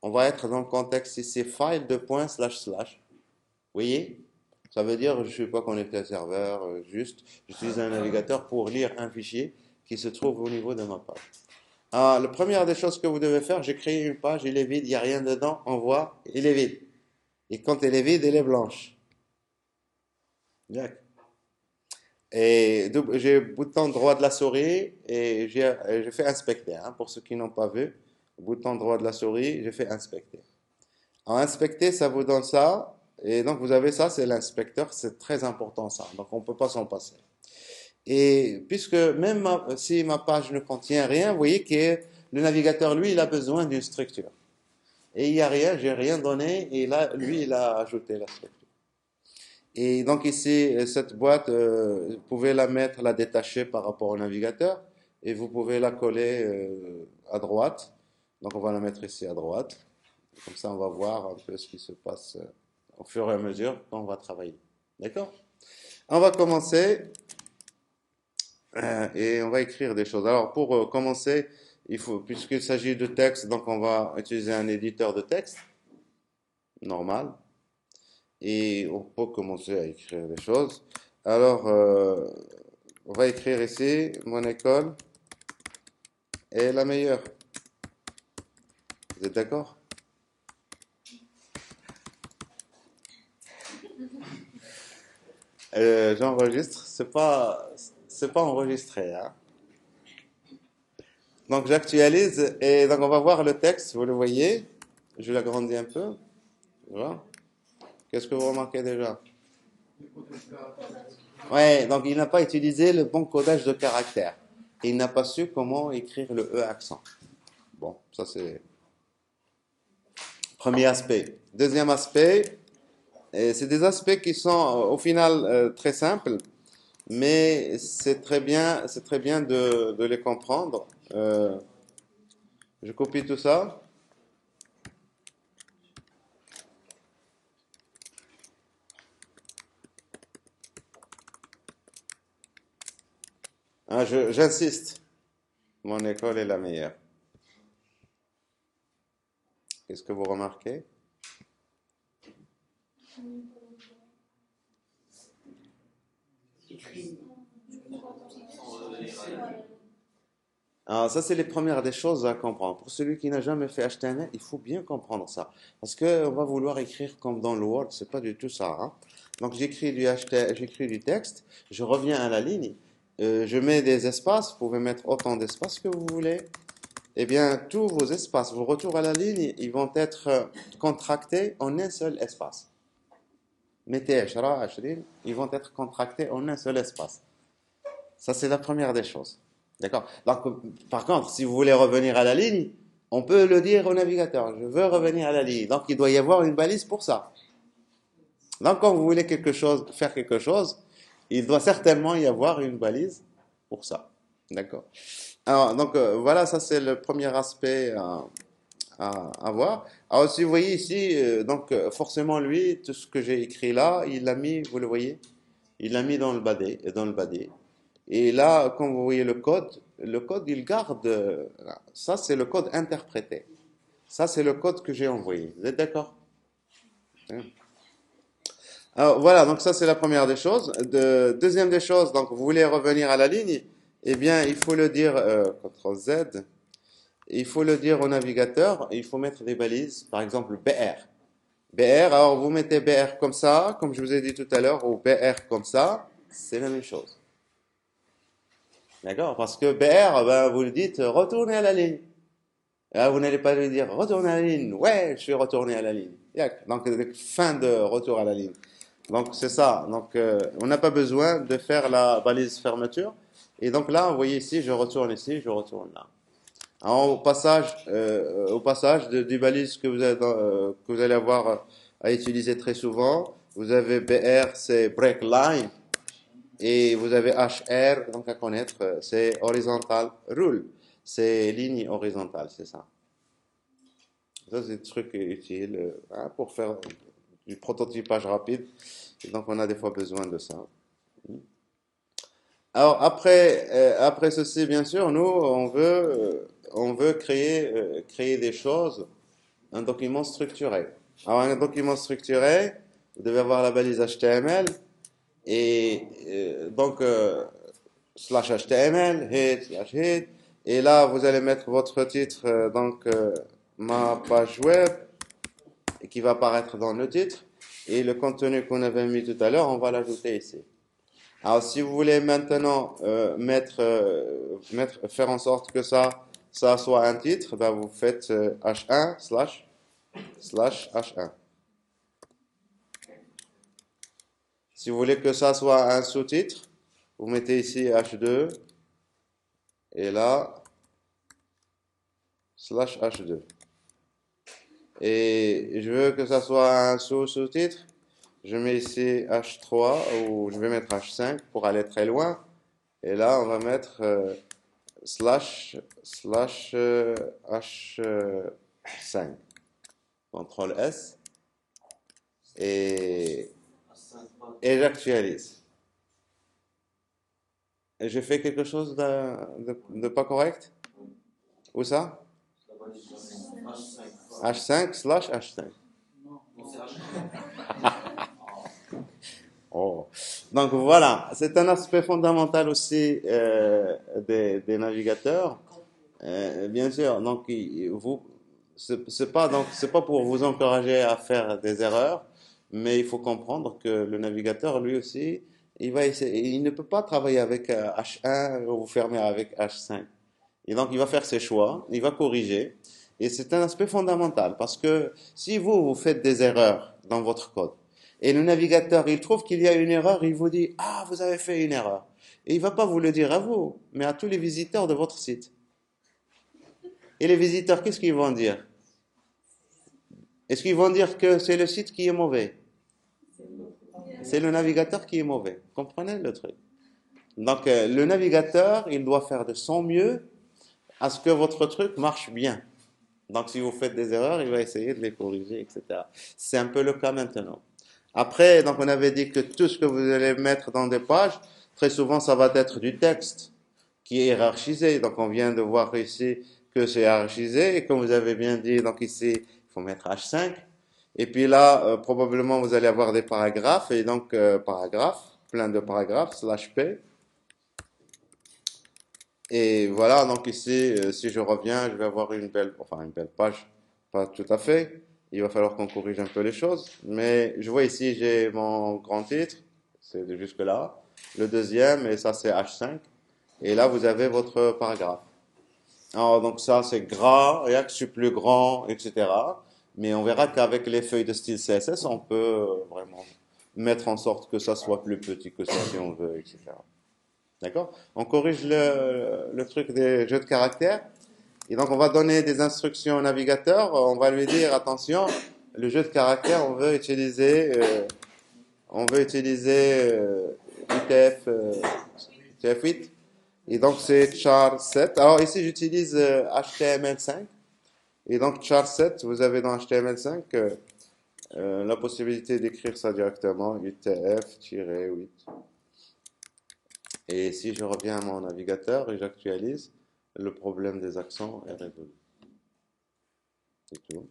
Speaker 1: On va être dans le contexte ici, file de point slash slash. Vous voyez? Ça veut dire, je ne suis pas connecté à un serveur, juste, j'utilise un navigateur pour lire un fichier qui se trouve au niveau de ma page. Alors, la première des choses que vous devez faire, j'ai créé une page, il est vide, il n'y a rien dedans, on voit, il est vide. Et quand elle est vide, elle est blanche. D'accord. Et j'ai bouton droit de la souris et j'ai fait inspecter. Hein, pour ceux qui n'ont pas vu, bouton droit de la souris, j'ai fait inspecter. En inspecter, ça vous donne ça. Et donc, vous avez ça, c'est l'inspecteur. C'est très important, ça. Donc, on ne peut pas s'en passer. Et puisque même si ma page ne contient rien, vous voyez que le navigateur, lui, il a besoin d'une structure. Et il n'y a rien, j'ai rien donné. Et là, lui, il a ajouté la structure. Et donc ici, cette boîte, vous pouvez la mettre, la détacher par rapport au navigateur. Et vous pouvez la coller à droite. Donc, on va la mettre ici à droite. Comme ça, on va voir un peu ce qui se passe au fur et à mesure quand on va travailler. D'accord? On va commencer et on va écrire des choses. Alors, pour commencer, puisqu'il s'agit de texte, donc on va utiliser un éditeur de texte normal. Et on peut commencer à écrire des choses. Alors, on va écrire ici, mon école est la meilleure. Vous êtes d'accord? J'enregistre, c'est pas enregistré, hein. Donc j'actualise et donc on va voir le texte, vous le voyez. Je l'agrandis un peu. Voilà. Qu'est-ce que vous remarquez déjà? Ouais, donc il n'a pas utilisé le bon codage de caractères. Il n'a pas su comment écrire le E accent. Bon, ça c'est premier aspect. Deuxième aspect, et c'est des aspects qui sont au final très simples, mais c'est très bien de les comprendre. Je copie tout ça. Ah, j'insiste, mon école est la meilleure. Qu'est-ce que vous remarquez? Alors, ça, c'est les premières des choses à comprendre. Pour celui qui n'a jamais fait HTML, il faut bien comprendre ça. Parce qu'on va vouloir écrire comme dans le Word, c'est pas du tout ça, hein. Donc, j'écris du HTML, j'écris du texte, je reviens à la ligne, je mets des espaces, vous pouvez mettre autant d'espaces que vous voulez. Eh bien, tous vos espaces, vos retours à la ligne, ils vont être contractés en un seul espace. Mettez 10, 20, ils vont être contractés en un seul espace. Ça, c'est la première des choses. D'accord? Donc, par contre, si vous voulez revenir à la ligne, on peut le dire au navigateur. Je veux revenir à la ligne. Donc, il doit y avoir une balise pour ça. Donc, quand vous voulez faire quelque chose, il doit certainement y avoir une balise pour ça. D'accord? Alors, donc, voilà, ça c'est le premier aspect à voir. Alors, si vous voyez ici, donc, forcément, lui, tout ce que j'ai écrit là, il l'a mis, vous le voyez? Il l'a mis dans le body, dans le body. Et là, quand vous voyez le code, il garde. Ça, c'est le code interprété. Ça, c'est le code que j'ai envoyé. Vous êtes d'accord? Hein. Alors, voilà, donc ça, c'est la première des choses. Deuxième des choses, donc, vous voulez revenir à la ligne, eh bien, il faut le dire, CTRL Z, il faut le dire au navigateur, il faut mettre des balises, par exemple BR. BR, alors vous mettez BR comme ça, comme je vous ai dit tout à l'heure, ou BR comme ça, c'est la même chose. D'accord? Parce que BR, ben, vous le dites, retournez à la ligne. Là, vous n'allez pas lui dire, retournez à la ligne. Ouais, je suis retourné à la ligne. Yak. Donc, fin de retour à la ligne. Donc, c'est ça. Donc, on n'a pas besoin de faire la balise fermeture. Et donc là, vous voyez ici, je retourne ici, je retourne là. Alors, au passage des balises que vous allez avoir à utiliser très souvent, vous avez BR, c'est break line. Et vous avez HR, donc à connaître, c'est horizontal rule. C'est ligne horizontale, c'est ça. Ça, c'est des trucs utiles hein, pour faire du prototypage rapide. Et donc, on a des fois besoin de ça. Alors, après ceci, bien sûr, nous, on veut créer des choses, un document structuré. Alors, un document structuré, vous devez avoir la balise HTML et donc slash HTML, head, slash head. Et là, vous allez mettre votre titre, ma page web, qui va apparaître dans le titre. Et le contenu qu'on avait mis tout à l'heure, on va l'ajouter ici. Alors, si vous voulez maintenant faire en sorte que ça soit un titre, ben vous faites H1 slash H1. Si vous voulez que ça soit un sous-titre, vous mettez ici H2 et là slash H2. Et je veux que ça soit un sous-titre. Je mets ici H3 ou je vais mettre H5 pour aller très loin. Et là, on va mettre H5. CTRL S. Et, et j'actualise. Et j'ai fait quelque chose de pas correct? Où ça? H5 slash H5. Oh. Donc voilà, c'est un aspect fondamental aussi des navigateurs. Bien sûr, donc c'est pas pour vous encourager à faire des erreurs, mais il faut comprendre que le navigateur lui aussi, il ne peut pas travailler avec H1 ou vous fermer avec H5. Et donc il va faire ses choix, il va corriger, et c'est un aspect fondamental parce que si vous faites des erreurs dans votre code et le navigateur il trouve qu'il y a une erreur, il vous dit ah vous avez fait une erreur, et il va pas vous le dire à vous, mais à tous les visiteurs de votre site. Et les visiteurs, qu'est-ce qu'ils vont dire? Est-ce qu'ils vont dire que c'est le site qui est mauvais? C'est le navigateur qui est mauvais. Comprenez le truc? Donc, le navigateur, il doit faire de son mieux à ce que votre truc marche bien. Donc, si vous faites des erreurs, il va essayer de les corriger, etc. C'est un peu le cas maintenant. Après, donc, on avait dit que tout ce que vous allez mettre dans des pages, très souvent, ça va être du texte qui est hiérarchisé. Donc, on vient de voir ici que c'est hiérarchisé. Et comme vous avez bien dit, donc ici, il faut mettre H5. Et puis là, probablement, vous allez avoir des paragraphes. Et donc, paragraphes, plein de paragraphes, slash P. Et voilà, donc ici, si je reviens, je vais avoir une belle, enfin une belle page, pas tout à fait. Il va falloir qu'on corrige un peu les choses. Mais je vois ici, j'ai mon grand titre, c'est de jusque-là. Le deuxième, et ça c'est H5. Et là, vous avez votre paragraphe. Alors, donc ça, c'est gras, et que c'est plus grand, etc. Mais on verra qu'avec les feuilles de style CSS, on peut vraiment mettre en sorte que ça soit plus petit que ça si on veut, etc. D'accord? On corrige le truc des jeux de caractères. Et donc, on va donner des instructions au navigateur. On va lui dire, attention, le jeu de caractères, on veut utiliser UTF, UTF-8. Et donc, c'est char7. Alors, ici, j'utilise HTML5. Et donc, char7, vous avez dans HTML5 la possibilité d'écrire ça directement, UTF-8. Et si je reviens à mon navigateur et j'actualise, le problème des accents est résolu. C'est tout.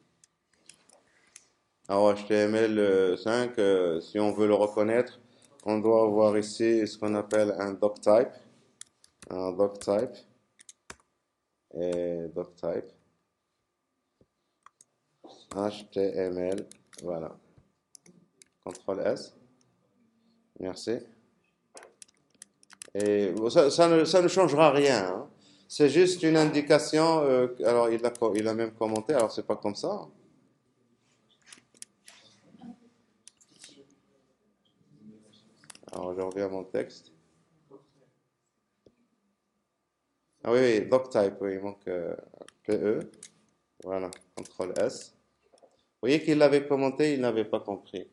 Speaker 1: Alors HTML5, si on veut le reconnaître, on doit avoir ici ce qu'on appelle un doctype. Un doctype. Et doctype. HTML. Voilà. CTRL S. Merci. Et ça ne changera rien, hein. C'est juste une indication. Alors, il a même commenté. Alors, c'est pas comme ça. Alors, je reviens à mon texte. Ah oui, oui, doctype. Oui, il manque PE. Voilà, CTRL S. Vous voyez qu'il l'avait commenté, il n'avait pas compris.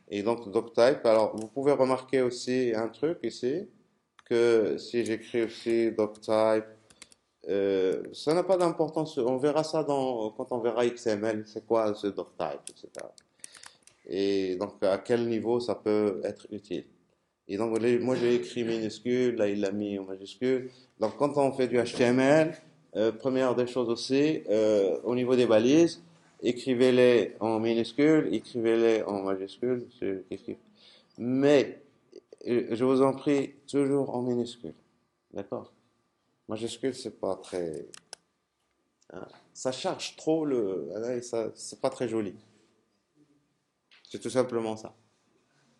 Speaker 1: Et donc, doctype. Alors, vous pouvez remarquer aussi un truc ici, que si j'écris aussi doctype, ça n'a pas d'importance. On verra ça quand on verra XML, c'est quoi ce doctype, etc. Et donc, à quel niveau ça peut être utile. Et donc, moi, j'ai écrit minuscule, là, il l'a mis en majuscule. Donc, quand on fait du HTML, première des choses aussi, au niveau des balises, écrivez-les en minuscule, écrivez-les en majuscule, mais je vous en prie, toujours en minuscule. D'accord? Majuscule, c'est pas très, hein, ça charge trop c'est pas très joli. C'est tout simplement ça.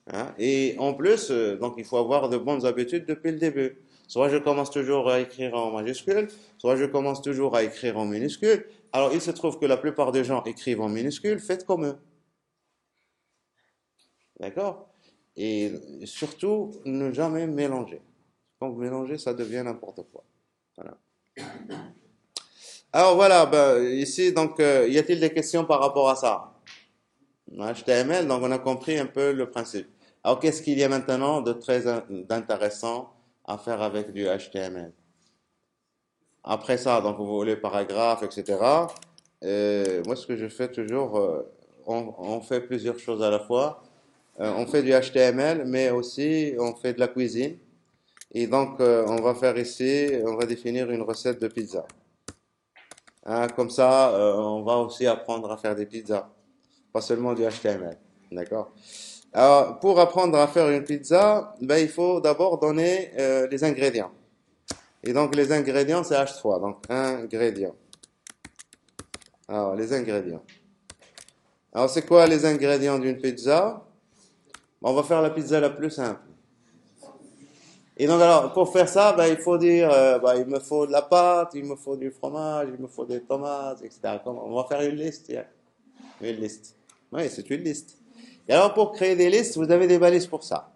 Speaker 1: Hein. Et en plus, donc il faut avoir de bonnes habitudes depuis le début. Soit je commence toujours à écrire en majuscule, soit je commence toujours à écrire en minuscule. Alors il se trouve que la plupart des gens écrivent en minuscule, faites comme eux. D'accord? Et surtout, ne jamais mélanger. Quand vous mélangez, ça devient n'importe quoi. Voilà. Alors voilà, ben, ici, donc, y a-t-il des questions par rapport à ça? HTML, donc on a compris un peu le principe. Alors qu'est-ce qu'il y a maintenant de très d'intéressant à faire avec du HTML? Après ça, donc vous voulez paragraphes, etc. Moi, ce que je fais toujours, on fait plusieurs choses à la fois. On fait du HTML, mais aussi on fait de la cuisine. Et donc, on va faire ici, on va définir une recette de pizza. Hein, comme ça, on va aussi apprendre à faire des pizzas, pas seulement du HTML. D'accord? Alors, pour apprendre à faire une pizza, ben, il faut d'abord donner les ingrédients. Et donc, les ingrédients, c'est H3. Donc, ingrédients. Alors, les ingrédients. Alors, c'est quoi les ingrédients d'une pizza? On va faire la pizza la plus simple. Et donc, alors, pour faire ça, ben, il faut dire, ben, il me faut de la pâte, il me faut du fromage, il me faut des tomates, etc. On va faire une liste, yeah. Une liste. Oui, c'est une liste. Et alors, pour créer des listes, vous avez des balises pour ça.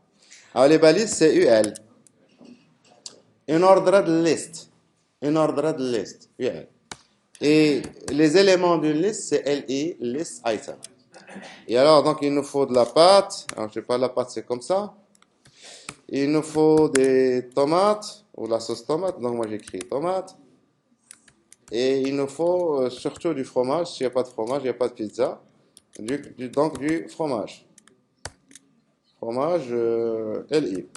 Speaker 1: Alors, les balises, c'est UL. Une ordered list. Une ordered list. UL. Et les éléments d'une liste, c'est LI, list item. Et alors, donc, il nous faut de la pâte. Alors, je sais pas, la pâte, c'est comme ça. Il nous faut des tomates, ou la sauce tomate. Donc, moi, j'écris tomate. Et il nous faut surtout du fromage. S'il n'y a pas de fromage, il n'y a pas de pizza. Donc, du fromage. Fromage LI.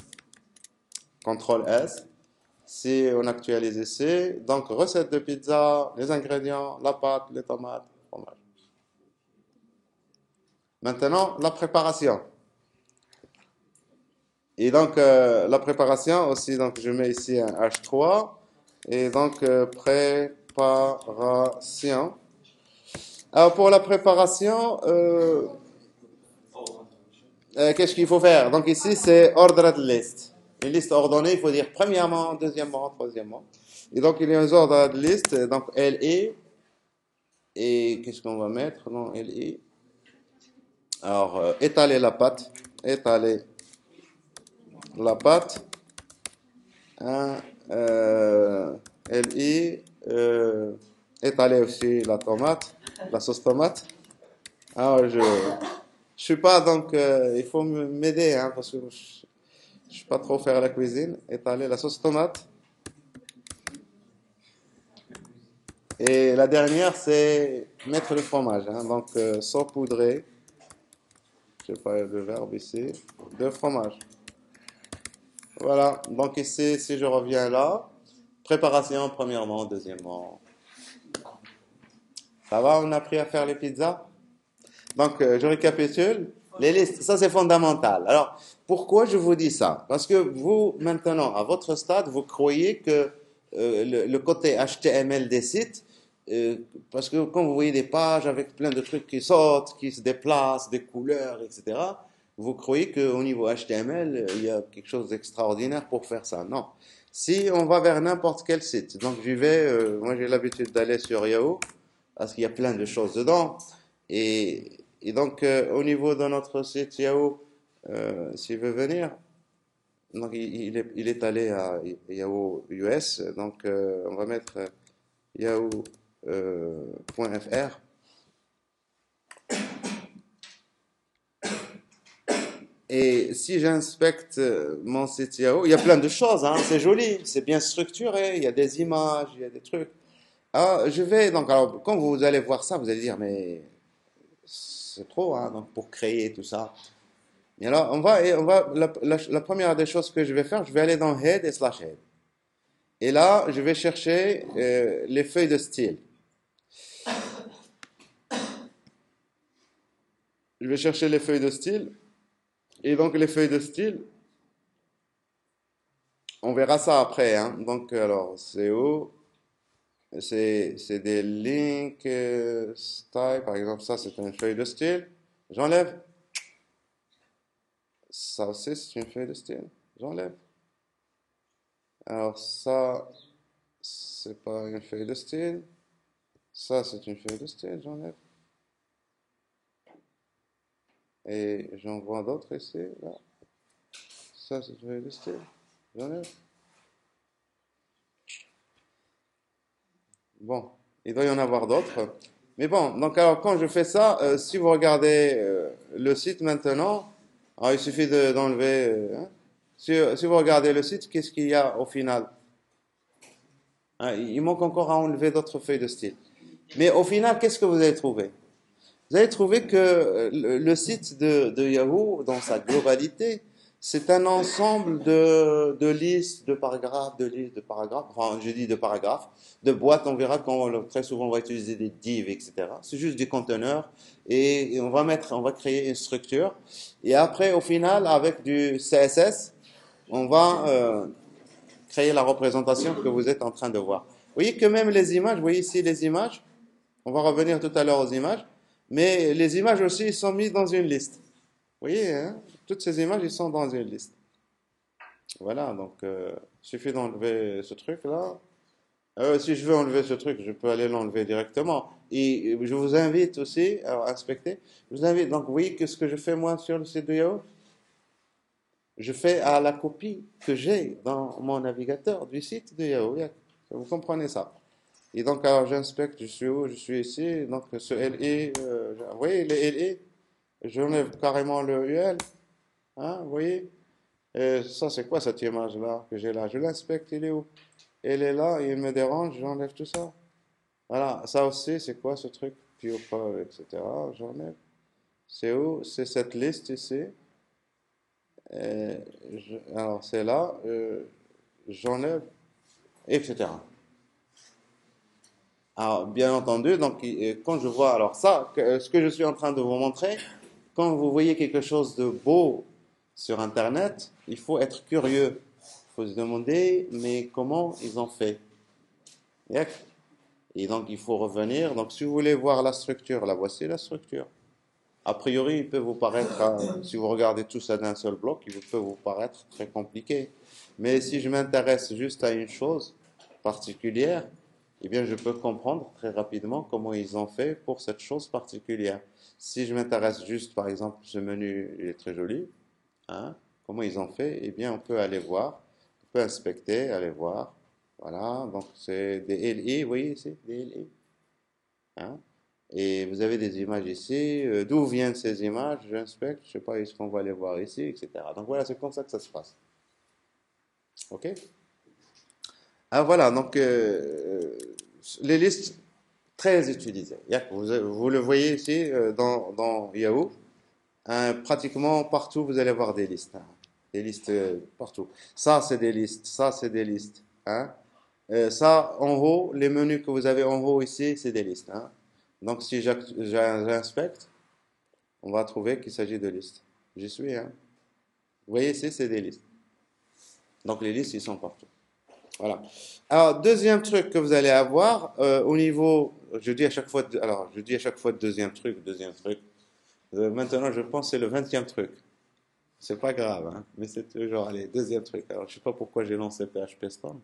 Speaker 1: CTRL S. Si on actualise ici, donc recette de pizza, les ingrédients, la pâte, les tomates, le fromage. Maintenant, la préparation. Et donc, la préparation aussi, donc je mets ici un H3. Et donc, préparation. Alors, pour la préparation, qu'est-ce qu'il faut faire? Donc, ici, c'est ordered list. Une liste ordonnée, il faut dire premièrement, deuxièmement, troisièmement. Et donc, il y a un ordered list. Donc, LE. Et qu'est-ce qu'on va mettre? Non, LE. Alors, étaler la pâte. Étaler la pâte. Hein, LI. Étaler aussi la tomate. La sauce tomate. Alors, je suis pas donc. Il faut m'aider, hein, parce que je suis pas trop faire la cuisine. Étaler la sauce tomate. Et la dernière, c'est mettre le fromage. Hein, donc, saupoudrer. Je sais pas le verbe ici. De fromage. Voilà, donc ici, si je reviens là, préparation premièrement, deuxièmement. Ça va, on a appris à faire les pizzas? Donc, je récapitule. Les listes, ça c'est fondamental. Alors, pourquoi je vous dis ça? Parce que vous, maintenant, à votre stade, vous croyez que le côté HTML des sites, parce que quand vous voyez des pages avec plein de trucs qui sautent, qui se déplacent, des couleurs, etc., vous croyez qu'au niveau HTML, il y a quelque chose d'extraordinaire pour faire ça. Non. Si on va vers n'importe quel site, donc j'y vais, moi j'ai l'habitude d'aller sur Yahoo, parce qu'il y a plein de choses dedans, et donc au niveau de notre site Yahoo, s'il veut venir, donc il est allé à Yahoo US, donc on va mettre yahoo.fr. Et si j'inspecte mon site Yahoo, il y a plein de choses, hein, c'est joli, c'est bien structuré, il y a des images, il y a des trucs. Alors, je vais, donc, alors, quand vous allez voir ça, vous allez dire, mais c'est trop, hein, donc, pour créer tout ça. Et alors, la première des choses que je vais faire, je vais aller dans Head et slash Head. Et là, je vais chercher les feuilles de style. Je vais chercher les feuilles de style. Et donc, les feuilles de style, on verra ça après, hein. Donc, alors, c'est où? C'est des links style, par exemple, ça c'est une feuille de style. J'enlève. Ça aussi c'est une feuille de style. J'enlève. Alors ça, c'est pas une feuille de style. Ça c'est une feuille de style, j'enlève. Et j'en vois d'autres ici, là. Ça c'est une feuille de style. J'enlève. Bon, il doit y en avoir d'autres. Mais bon, donc alors quand je fais ça, si vous regardez le site maintenant, alors il suffit d'enlever. Hein. Si vous regardez le site, qu'est-ce qu'il y a au final? Hein, il manque encore à enlever d'autres feuilles de style. Mais au final, qu'est-ce que vous allez trouver? Vous allez trouver que le site de Yahoo, dans sa globalité, c'est un ensemble de listes, de paragraphes, de listes, de paragraphes. Enfin, je dis de paragraphes, de boîtes. On verra très souvent on va utiliser des divs, etc. C'est juste des conteneurs et on va créer une structure. Et après, au final, avec du CSS, on va créer la représentation que vous êtes en train de voir. Vous voyez que même les images, vous voyez ici les images. On va revenir tout à l'heure aux images. Mais les images aussi, ils sont mises dans une liste. Vous voyez, hein? Toutes ces images, ils sont dans une liste. Voilà, donc il suffit d'enlever ce truc-là. Si je veux enlever ce truc, je peux aller l'enlever directement. Et je vous invite aussi à inspecter. Je vous invite, donc vous voyez que ce que je fais moi sur le site de Yahoo, je fais à la copie que j'ai dans mon navigateur du site de Yahoo. Vous comprenez ça? Et donc, alors, j'inspecte, je suis où? Je suis ici. Donc, ce LI, vous voyez, le LI, j'enlève carrément le UL. Hein, vous voyez? Et ça, c'est quoi cette image-là que j'ai là? Je l'inspecte, il est où? Elle est là, il me dérange, j'enlève tout ça. Voilà, ça aussi, c'est quoi ce truc? People, etc. J'enlève. C'est où? C'est cette liste ici. Alors, c'est là, j'enlève, etc. Alors, bien entendu, donc, quand je vois, alors ça, ce que je suis en train de vous montrer, quand vous voyez quelque chose de beau sur Internet, il faut être curieux. Il faut se demander, mais comment ils ont fait? Yak. Et donc, il faut revenir. Donc, si vous voulez voir la structure, là, voici la structure. A priori, il peut vous paraître, si vous regardez tout ça d'un seul bloc, il peut vous paraître très compliqué. Mais si je m'intéresse juste à une chose particulière, eh bien, je peux comprendre très rapidement comment ils ont fait pour cette chose particulière. Si je m'intéresse juste, par exemple, ce menu, il est très joli, hein, comment ils ont fait, eh bien, on peut aller voir, on peut inspecter, aller voir. Voilà, donc c'est des LI, vous voyez ici, des LI. Hein. Et vous avez des images ici. D'où viennent ces images? J'inspecte, je sais pas, est-ce qu'on va les voir ici, etc. Donc voilà, c'est comme ça que ça se passe. OK? Ah voilà, donc les listes très utilisées. Vous le voyez ici dans Yahoo. Hein, pratiquement partout, vous allez voir des listes. Hein. Des listes partout. Ça, c'est des listes. Ça, c'est des listes. Hein. Ça, en haut, les menus que vous avez en haut ici, c'est des listes. Hein. Donc, si j'inspecte, on va trouver qu'il s'agit de listes. J'y suis, hein. Vous voyez ici, c'est des listes. Donc, les listes, ils sont partout. Voilà. Alors, deuxième truc que vous allez avoir, au niveau, je dis à chaque fois, alors, je dis à chaque fois deuxième truc, deuxième truc. Maintenant, je pense que c'est le 20e truc. C'est pas grave, hein, mais c'est toujours, allez, deuxième truc. Alors, je sais pas pourquoi j'ai lancé PHP Storm,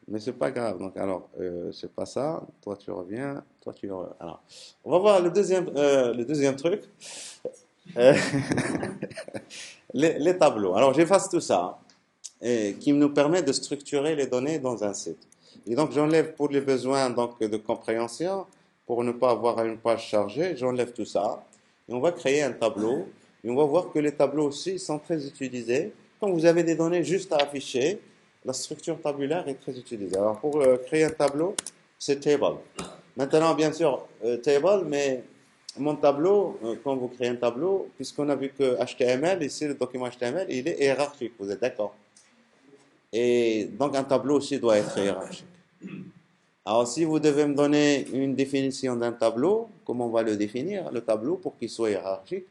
Speaker 1: mais c'est pas grave. Donc, alors, c'est pas ça. Toi, tu reviens. Toi, tu reviens. Alors, on va voir le deuxième truc. Euh, les tableaux. Alors, j'efface tout ça, et qui nous permet de structurer les données dans un site. Et donc, j'enlève pour les besoins donc, de compréhension, pour ne pas avoir une page chargée, j'enlève tout ça. Et on va créer un tableau. Et on va voir que les tableaux aussi sont très utilisés. Quand vous avez des données juste à afficher, la structure tabulaire est très utilisée. Alors, pour créer un tableau, c'est table. Maintenant, bien sûr, table, mais mon tableau, quand vous créez un tableau, puisqu'on a vu que HTML, ici, le document HTML, il est hiérarchique. Vous êtes d'accord? Et donc, un tableau aussi doit être hiérarchique. Alors, si vous devez me donner une définition d'un tableau, comment on va le définir, le tableau, pour qu'il soit hiérarchique?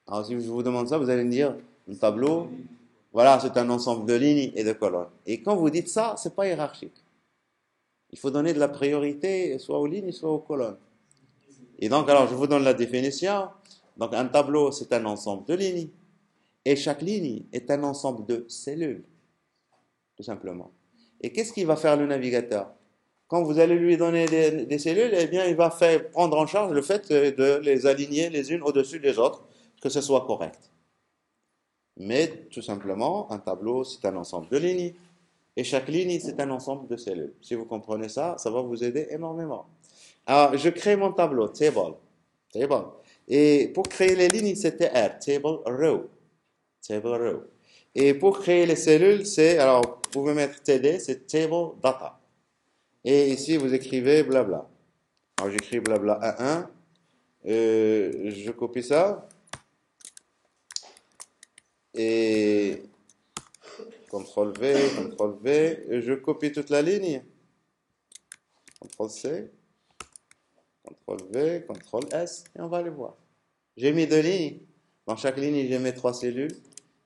Speaker 1: Alors, si je vous demande ça, vous allez me dire, un tableau, voilà, c'est un ensemble de lignes et de colonnes. Et quand vous dites ça, c'est pas hiérarchique. Il faut donner de la priorité soit aux lignes, soit aux colonnes. Et donc, alors, je vous donne la définition. Donc, un tableau, c'est un ensemble de lignes. Et chaque ligne est un ensemble de cellules, tout simplement. Et qu'est-ce qu'il va faire le navigateur? Quand vous allez lui donner des cellules, eh bien, il va prendre en charge le fait de les aligner les unes au-dessus des autres, que ce soit correct. Mais tout simplement, un tableau, c'est un ensemble de lignes. Et chaque ligne, c'est un ensemble de cellules. Si vous comprenez ça, ça va vous aider énormément. Alors, je crée mon tableau, table. Table. Et pour créer les lignes, c'était R, table row. Table row. Et pour créer les cellules, alors, vous pouvez mettre TD, c'est table data. Et ici, vous écrivez blabla. Alors, j'écris blabla 1. Je copie ça. Et CTRL V, CTRL V. Et je copie toute la ligne. CTRL C. CTRL V, CTRL S. Et on va aller voir. J'ai mis 2 lignes. Dans chaque ligne, j'ai mis 3 cellules.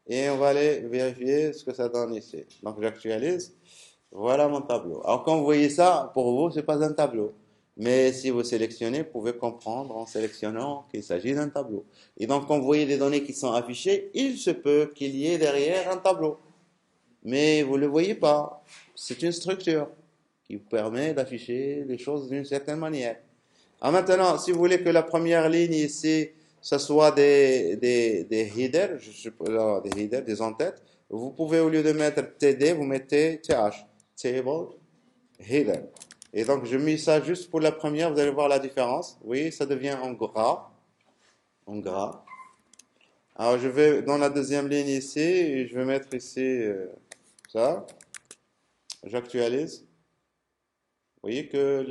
Speaker 1: Et on va aller vérifier ce que ça donne ici. Donc, j'actualise. Voilà mon tableau. Alors, quand vous voyez ça, pour vous, ce n'est pas un tableau. Mais si vous sélectionnez, vous pouvez comprendre en sélectionnant qu'il s'agit d'un tableau. Et donc, quand vous voyez des données qui sont affichées, il se peut qu'il y ait derrière un tableau. Mais vous ne le voyez pas. C'est une structure qui vous permet d'afficher les choses d'une certaine manière. Alors maintenant, si vous voulez que la première ligne ici, ce soit des headers, des headers, des entêtes, vous pouvez, au lieu de mettre TD, vous mettez TH, Table Hidden. Et donc, je mets ça juste pour la première, vous allez voir la différence. Oui, ça devient en gras. En gras. Alors, je vais dans la deuxième ligne ici, et je vais mettre ici ça. J'actualise. Vous voyez que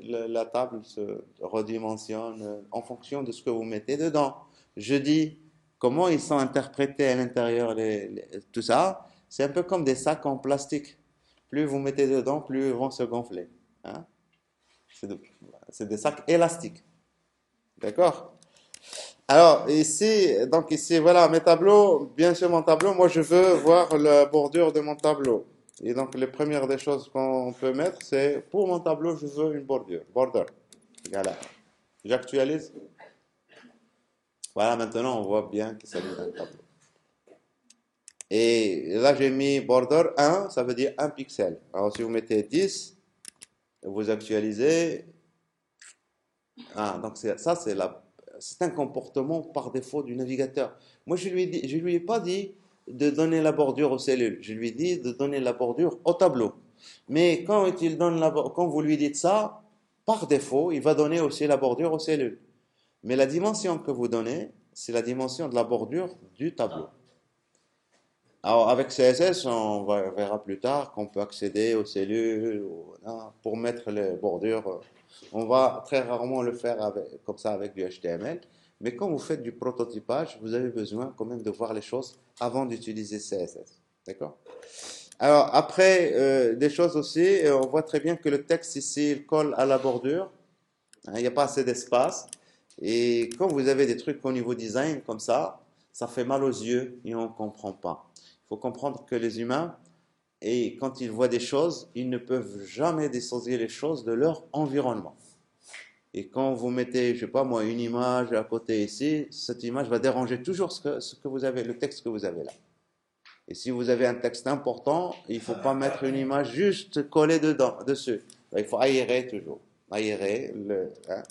Speaker 1: la table se redimensionne en fonction de ce que vous mettez dedans. Je dis comment ils sont interprétés à l'intérieur, tout ça. C'est un peu comme des sacs en plastique. Plus vous mettez dedans, plus ils vont se gonfler. Hein. C'est de- c'est des sacs élastiques. D'accord? Alors, ici, voilà, mes tableaux, bien sûr, mon tableau, moi, je veux voir la bordure de mon tableau. Et donc, les premières des choses qu'on peut mettre, c'est, pour mon tableau, je veux une bordure, border. Voilà. J'actualise. Voilà, maintenant, on voit bien qu'il s'agit d'un tableau. Et là, j'ai mis border 1, ça veut dire 1 pixel. Alors, si vous mettez 10, vous actualisez. Ah, donc ça, c'est un comportement par défaut du navigateur. Moi, je lui ai pas dit de donner la bordure aux cellules. Je lui ai dit de donner la bordure au tableau. Mais quand vous lui dites ça, par défaut, il va donner aussi la bordure aux cellules. Mais la dimension que vous donnez, c'est la dimension de la bordure du tableau. Alors, avec CSS, verra plus tard qu'on peut accéder aux cellules pour mettre les bordures. On va très rarement le faire comme ça avec du HTML. Mais quand vous faites du prototypage, vous avez besoin quand même de voir les choses avant d'utiliser CSS. D'accord? Alors, après, des choses aussi, on voit très bien que le texte ici, il colle à la bordure. Hein, il n'y a pas assez d'espace. Et quand vous avez des trucs au niveau design comme ça fait mal aux yeux et on ne comprend pas. Il faut comprendre que les humains, et quand ils voient des choses, ils ne peuvent jamais dissocier les choses de leur environnement. Et quand vous mettez, je sais pas moi, une image à côté ici, cette image va déranger toujours ce que vous avez, le texte que vous avez là. Et si vous avez un texte important, il ne faut pas mettre une image juste collée dessus. Il faut aérer toujours. Aérer hein,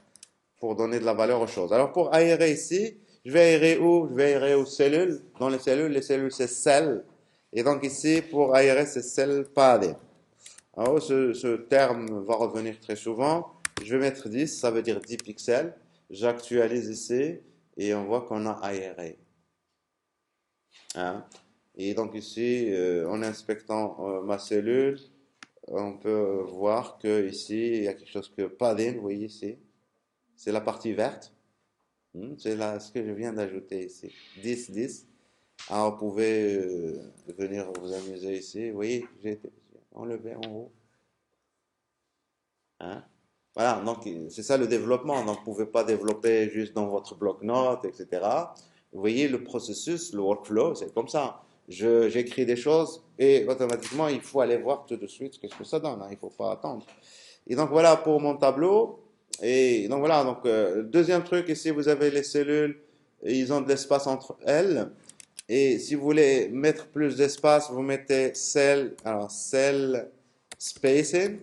Speaker 1: pour donner de la valeur aux choses. Alors pour aérer ici, je vais aérer où? Je vais aérer aux cellules. Dans les cellules c'est cell. Et donc ici, pour aérer, c'est cell padding. Alors ce terme va revenir très souvent. Je vais mettre 10, ça veut dire 10 pixels. J'actualise ici et on voit qu'on a aéré. Hein. Et donc ici, en inspectant ma cellule, on peut voir que ici, il y a quelque chose que padding, vous voyez ici. C'est la partie verte. C'est là ce que je viens d'ajouter ici. 10, 10. Alors, vous pouvez venir vous amuser ici. Vous voyez, j'ai enlevé en haut. Hein? Voilà, donc c'est ça le développement. Donc, vous ne pouvez pas développer juste dans votre bloc-notes, etc. Vous voyez, le processus, le workflow, c'est comme ça. J'écris des choses et automatiquement, il faut aller voir tout de suite ce que ça donne. Hein. Il ne faut pas attendre. Et donc, voilà pour mon tableau. Et donc, voilà. Donc, deuxième truc, ici, vous avez les cellules. Et ils ont de l'espace entre elles. Et si vous voulez mettre plus d'espace, vous mettez cell spacing.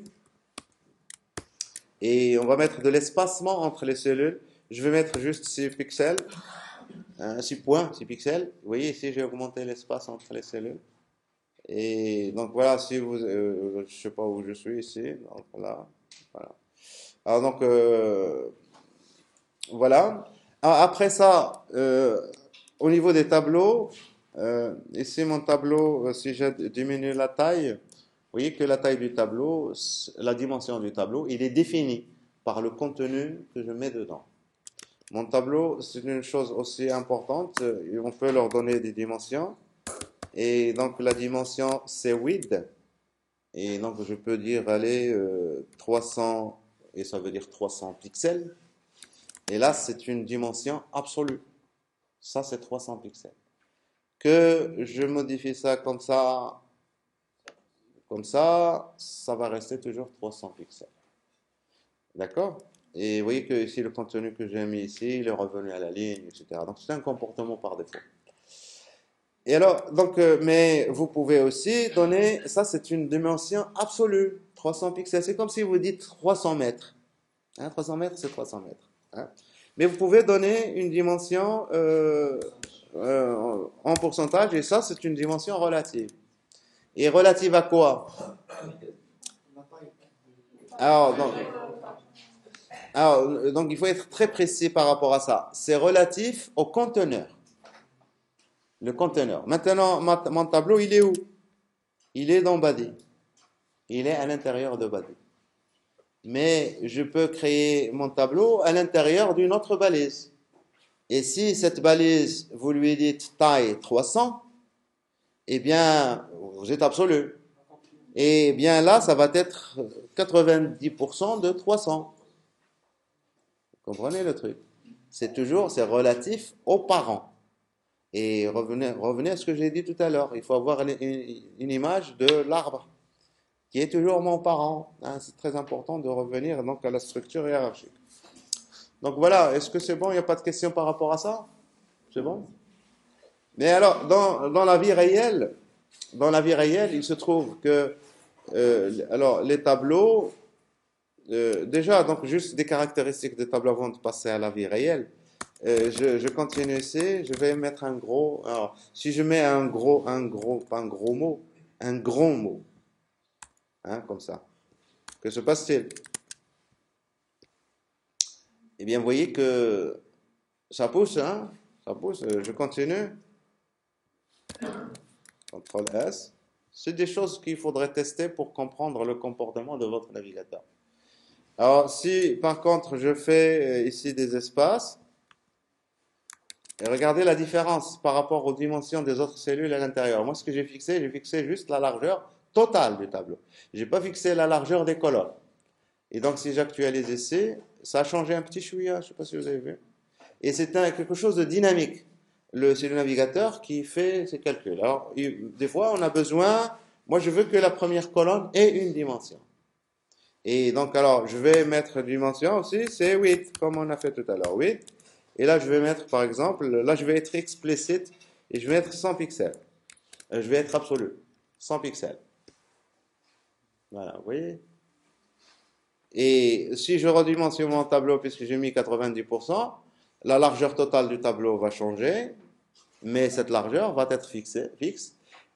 Speaker 1: Et on va mettre de l'espacement entre les cellules. Je vais mettre juste 6 pixels, 6 points, 6 pixels. Vous voyez ici, j'ai augmenté l'espace entre les cellules. Et donc voilà, si vous, je sais pas où je suis ici, donc là, voilà. Alors donc voilà. Alors, après ça, au niveau des tableaux, ici mon tableau, si je diminue la taille, vous voyez que la taille du tableau, la dimension du tableau, il est défini par le contenu que je mets dedans. Mon tableau, c'est une chose aussi importante, on peut leur donner des dimensions. Et donc la dimension, c'est width. Et donc je peux dire, allez, 300, et ça veut dire 300 pixels. Et là, c'est une dimension absolue. Ça, c'est 300 pixels. Que je modifie ça, ça va rester toujours 300 pixels. D'accord? Et vous voyez que ici, le contenu que j'ai mis ici, il est revenu à la ligne, etc. Donc, c'est un comportement par défaut. Et alors, donc, mais vous pouvez aussi donner, ça c'est une dimension absolue, 300 pixels. C'est comme si vous dites 300 mètres. Hein, 300 mètres, c'est 300 mètres. Hein. Mais vous pouvez donner une dimension en pourcentage, et ça c'est une dimension relative. Et relative à quoi? Alors, donc, il faut être très précis par rapport à ça. C'est relatif au conteneur. Le conteneur. Maintenant, mon tableau, il est où? Il est dans Body. Il est à l'intérieur de Body. Mais je peux créer mon tableau à l'intérieur d'une autre balise. Et si cette balise, vous lui dites taille 300, eh bien, vous êtes absolu. Et bien là, ça va être 90% de 300. Vous comprenez le truc? C'est relatif aux parents. Et revenez à ce que j'ai dit tout à l'heure. Il faut avoir une image de l'arbre, qui est toujours mon parent. Hein, c'est très important de revenir donc à la structure hiérarchique. Donc voilà, est-ce que c'est bon? Il n'y a pas de questions par rapport à ça? C'est bon? Mais alors, dans la vie réelle, il se trouve que alors les tableaux, déjà, donc juste des caractéristiques des tableaux avant de passer à la vie réelle. Je continue ici, je vais mettre un gros. Alors, si je mets pas un gros mot, un grand mot, hein, comme ça, que se passe-t-il? Eh bien, vous voyez que ça pousse, hein, ça pousse. Je continue. CTRL S. C'est des choses qu'il faudrait tester pour comprendre le comportement de votre navigateur. Alors, si par contre je fais ici des espaces, et regardez la différence par rapport aux dimensions des autres cellules à l'intérieur. Moi, ce que j'ai fixé juste la largeur totale du tableau. Je n'ai pas fixé la largeur des colonnes. Et donc, si j'actualise ici, ça a changé un petit chouïa, je ne sais pas si vous avez vu. Et c'est quelque chose de dynamique. C'est le navigateur qui fait ces calculs. Alors, des fois, on a besoin, moi je veux que la première colonne ait une dimension. Et donc, alors, je vais mettre dimension aussi, c'est 8, comme on a fait tout à l'heure, 8. Et là, je vais mettre, par exemple, là, je vais être explicite et je vais mettre 100 pixels. Je vais être absolu, 100 pixels. Voilà, vous voyez? Et si je redimensionne mon tableau, puisque j'ai mis 90%, la largeur totale du tableau va changer, mais cette largeur va être fixe.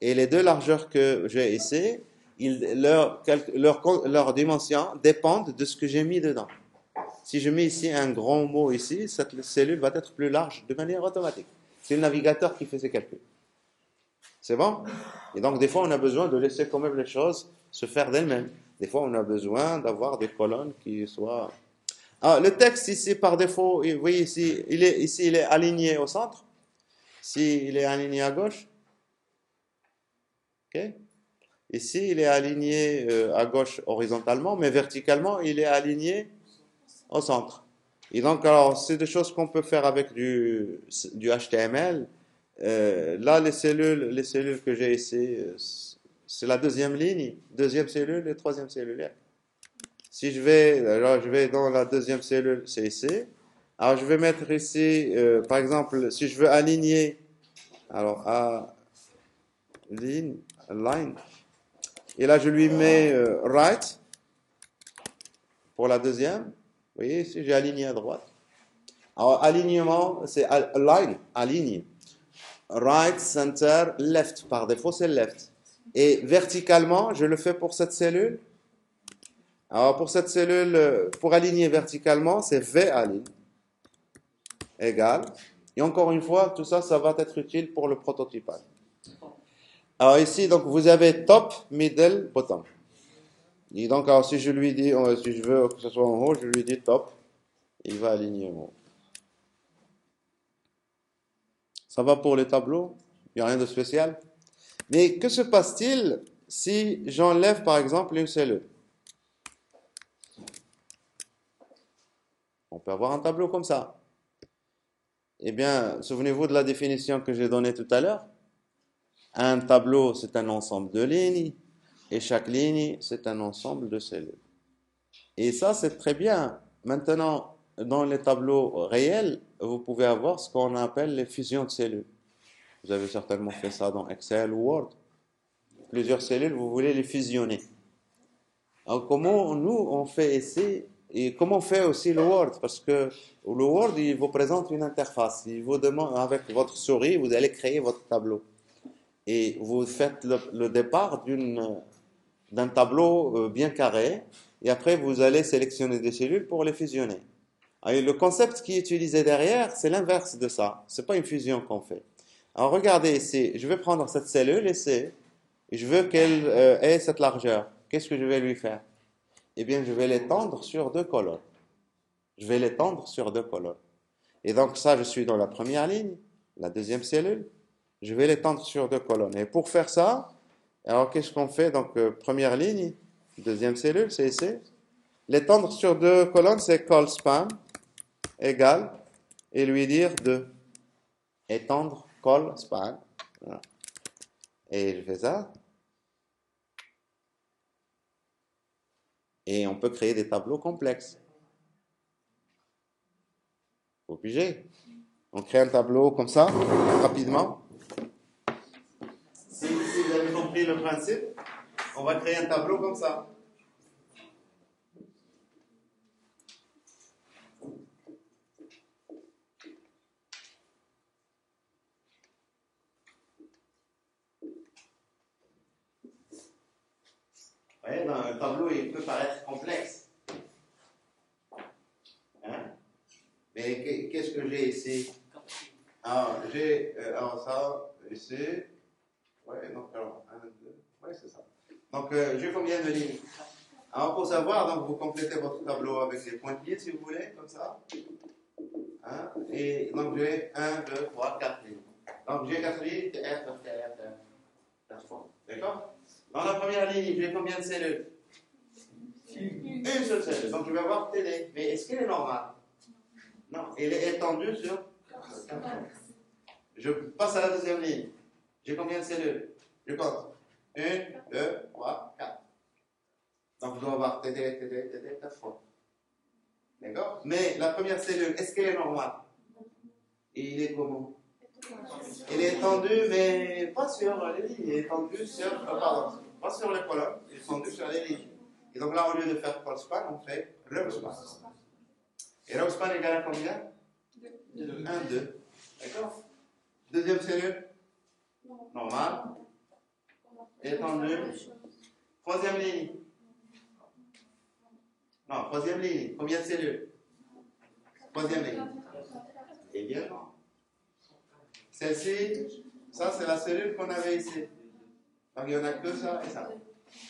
Speaker 1: Et les deux largeurs que j'ai ici, leur dimension dépendent de ce que j'ai mis dedans. Si je mets ici un grand mot ici, cette cellule va être plus large de manière automatique. C'est le navigateur qui fait ces calculs. C'est bon? Et donc, des fois, on a besoin de laisser quand même les choses se faire d'elles-mêmes. Des fois, on a besoin d'avoir des colonnes qui soient... Ah, le texte ici, par défaut, vous voyez ici, il est aligné au centre. Ici, il est aligné à gauche. OK? Ici, il est aligné à gauche horizontalement, mais verticalement, il est aligné au centre. Et donc, alors, c'est des choses qu'on peut faire avec du HTML. Là, les cellules que j'ai ici, c'est la deuxième ligne, deuxième cellule et troisième cellule. Si alors je vais dans la deuxième cellule, c'est ici. Alors, je vais mettre ici, par exemple, si je veux aligner, alors, line, et là, je lui mets right pour la deuxième. Vous voyez, ici, j'ai aligné à droite. Alors, alignement, c'est align, aligne. Right, center, left. Par défaut, c'est left. Et verticalement, je le fais pour cette cellule. Alors, pour cette cellule, pour aligner verticalement, c'est V align égal. Et encore une fois, tout ça, ça va être utile pour le prototypage. Alors ici, donc, vous avez top, middle, bottom. Et donc, alors, si je lui dis, si je veux que ce soit en haut, je lui dis top. Il va aligner en haut. Ça va pour les tableaux? Il n'y a rien de spécial. Mais que se passe-t-il si j'enlève, par exemple, une cellule? On peut avoir un tableau comme ça. Eh bien, souvenez-vous de la définition que j'ai donnée tout à l'heure. Un tableau, c'est un ensemble de lignes, et chaque ligne, c'est un ensemble de cellules. Et ça, c'est très bien. Maintenant, dans les tableaux réels, vous pouvez avoir ce qu'on appelle les fusions de cellules. Vous avez certainement fait ça dans Excel ou Word. Plusieurs cellules, vous voulez les fusionner. Alors, comment nous, on fait ici, et comment on fait aussi le Word? Parce que le Word, il vous présente une interface. Il vous demande, avec votre souris, vous allez créer votre tableau. Et vous faites le départ d'un tableau bien carré, et après vous allez sélectionner des cellules pour les fusionner. Et le concept qui est utilisé derrière, c'est l'inverse de ça. C'est pas une fusion qu'on fait. Alors regardez ici, je vais prendre cette cellule ici, et je veux qu'elle ait cette largeur. Qu'est-ce que je vais lui faire? Eh bien, je vais l'étendre sur deux colonnes. Je vais l'étendre sur deux colonnes. Et donc ça, je suis dans la première ligne, la deuxième cellule. Je vais l'étendre sur deux colonnes. Et pour faire ça, alors qu'est-ce qu'on fait? Donc première ligne, deuxième cellule, c'est ici. L'étendre sur deux colonnes, c'est call span égale et lui dire de étendre call span. Voilà. Et je fais ça. Et on peut créer des tableaux complexes. Obligé. On crée un tableau comme ça, rapidement. Si vous avez compris le principe, on va créer un tableau comme ça. Vous voyez, dans un tableau, il peut paraître complexe. Hein? Mais qu'est-ce que j'ai ici? Alors, j'ai alors ça, ici. Ouais, donc, alors, 1, 2, ouais, c'est ça. Donc, j'ai combien de lignes? Alors, pour savoir, donc, vous complétez votre tableau avec des pointillés, si vous voulez, comme ça. Hein? Et donc, j'ai 1, 2, 3, 4 lignes. Donc, j'ai 4 lignes, TR, TR, 4 fois. D'accord? Dans la première ligne, j'ai combien de cellules? Une seule cellule. Donc, je vais avoir TD. Mais est-ce qu'elle est normale? Non, elle est étendue sur 4 fois. Je passe à la deuxième ligne. J'ai combien de cellules? Je compte. 1, 2, 3, 4. Donc, je dois avoir TD, TD, TD, 4 fois. D'accord? Mais la première cellule, est-ce qu'elle est normale? Et il est comment? Il est étendu, mais pas sur les lignes. Il est étendu sur, pardon, pas sur les colonnes, il est étendu sur les lignes. Et donc là, au lieu de faire call span, on fait row span. Et row span égale à combien? 1, 2. D'accord? Deuxième cellule? Normale. Étendue. Troisième ligne? Non, troisième ligne. Combien de cellules? Troisième ligne. Eh bien, non. Celle-ci, ça c'est la cellule qu'on avait ici. Donc il n'y en a que ça et ça.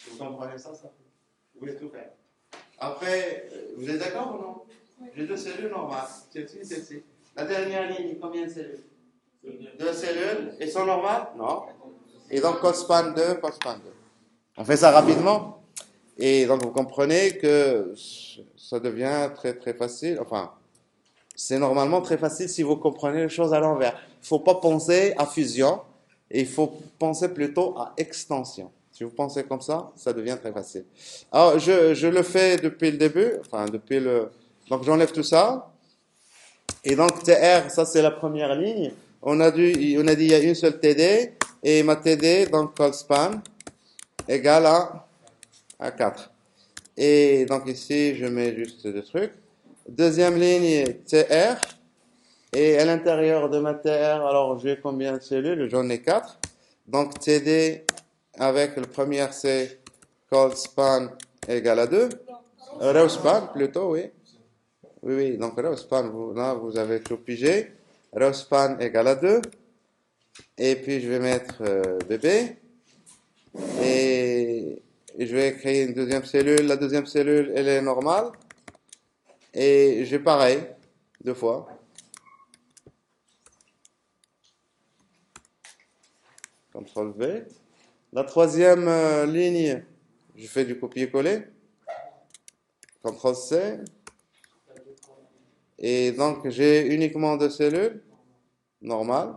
Speaker 1: Vous comprenez ça? Vous pouvez tout faire. Après, vous êtes d'accord ou non? J'ai deux cellules normales. Celle-ci et celle-ci. La dernière ligne, combien de cellules? Deux cellules. Elles sont normales? Non. Et donc code span 2, code span 2. On fait ça rapidement. Et donc vous comprenez que ça devient très très facile. Enfin, c'est normalement très facile si vous comprenez les choses à l'envers. Il ne faut pas penser à fusion, et il faut penser plutôt à extension. Si vous pensez comme ça devient très facile. Alors, je le fais depuis le début, enfin, depuis le... Donc, j'enlève tout ça. Et donc, TR, ça, c'est la première ligne. On a dit, il y a une seule TD, et ma TD, donc, call span, égale à 4. Et donc, ici, je mets juste des trucs. Deuxième ligne, TR. Et à l'intérieur de ma TR, alors j'ai combien de cellules? J'en ai 4. Donc TD avec le premier c'est call span égale à 2. Row span plutôt, oui. Oui, oui, donc row span, là vous avez tout pigé. Row span égale à 2. Et puis je vais mettre bébé. Et je vais créer une deuxième cellule. La deuxième cellule, elle est normale. Et j'ai pareil, deux fois. CTRL V. La troisième ligne, je fais du copier-coller. CTRL C. Et donc, j'ai uniquement deux cellules normales.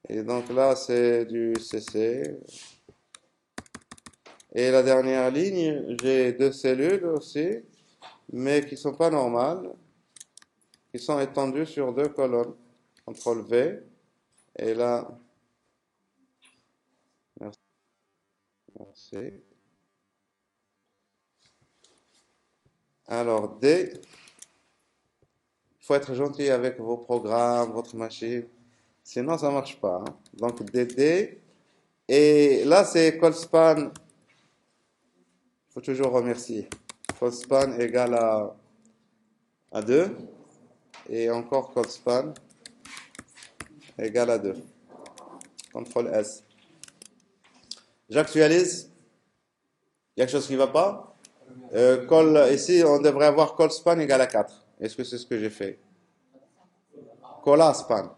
Speaker 1: Et donc là, c'est du CC. Et la dernière ligne, j'ai deux cellules aussi, mais qui ne sont pas normales, qui sont étendues sur deux colonnes. CTRL V. Et là, merci. Alors, D. Il faut être gentil avec vos programmes, votre machine. Sinon, ça ne marche pas. Hein. Donc, DD. Et là, c'est call-span. Il faut toujours remercier. Call-span égale à 2. Et encore call-span égale à 2. CTRL S. J'actualise. Il y a quelque chose qui ne va pas. Ici, on devrait avoir call-span égale à 4. Est-ce que c'est ce que j'ai fait? Call-span.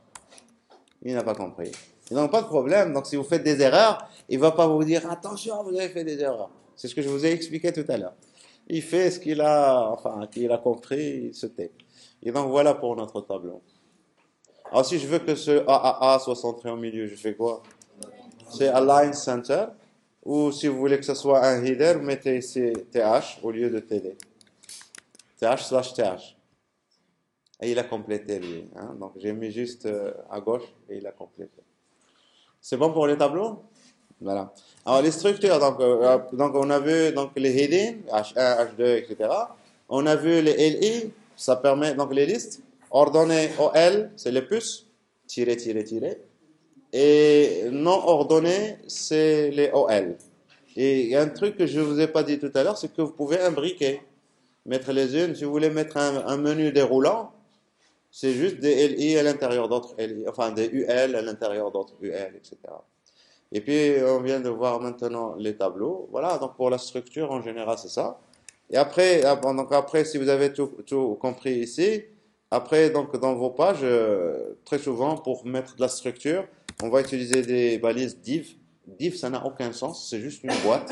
Speaker 1: Il n'a pas compris. Ils n'ont pas de problème. Donc, si vous faites des erreurs, il ne va pas vous dire attention, vous avez fait des erreurs. C'est ce que je vous ai expliqué tout à l'heure. Il fait ce qu'il a compris, il se tait. Et donc, voilà pour notre tableau. Alors, si je veux que ce AAA soit centré au milieu, je fais quoi? C'est Align Center. Ou si vous voulez que ce soit un header, vous mettez ici TH au lieu de TD. TH/TH. Et il a complété lui. Hein? Donc j'ai mis juste à gauche et il a complété. C'est bon pour les tableaux? Voilà. Alors les structures, donc on a vu donc, les headings, H1, H2, etc. On a vu les LI, ça permet donc les listes. Ordonnées OL, c'est les puces, tiré, tiré, tiré. Et non ordonnées, c'est les OL. Et il y a un truc que je ne vous ai pas dit tout à l'heure, c'est que vous pouvez imbriquer, mettre les unes. Si vous voulez mettre un menu déroulant, c'est juste des LI à l'intérieur d'autres LI, enfin des UL à l'intérieur d'autres UL, etc. Et puis on vient de voir maintenant les tableaux. Voilà, donc pour la structure en général c'est ça. Et après, donc après si vous avez tout compris ici, après donc dans vos pages, très souvent pour mettre de la structure, on va utiliser des balises div. Div ça n'a aucun sens, c'est juste une boîte.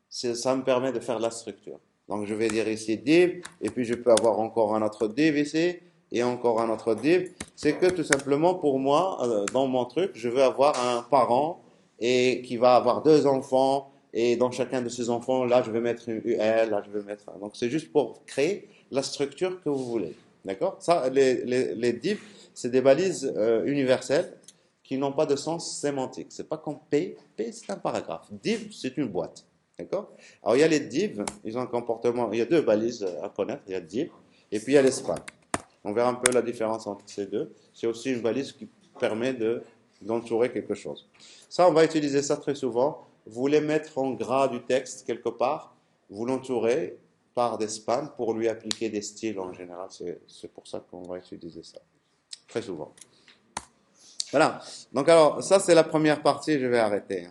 Speaker 1: Ça me permet de faire de la structure. Donc je vais dire ici div, et puis je peux avoir encore un autre div ici, et encore un autre div. C'est que tout simplement pour moi, dans mon truc, je veux avoir un parent et qui va avoir deux enfants, et dans chacun de ces enfants, là je vais mettre une UL, là je vais mettre. Donc c'est juste pour créer la structure que vous voulez. D'accord? Ça, les divs, c'est des balises universelles qui n'ont pas de sens sémantique. C'est pas comme P. P, c'est un paragraphe. Div, c'est une boîte. D'accord? Alors, il y a les divs, ils ont un comportement. Il y a deux balises à connaître. Il y a div, et puis il y a les spans. On verra un peu la différence entre ces deux. C'est aussi une balise qui permet d'entourer quelque chose. Ça, on va utiliser ça très souvent. Vous voulez mettre en gras du texte quelque part, vous l'entourez par des spans pour lui appliquer des styles en général. C'est pour ça qu'on va utiliser ça. Très souvent. Voilà. Donc alors, ça c'est la première partie, je vais arrêter.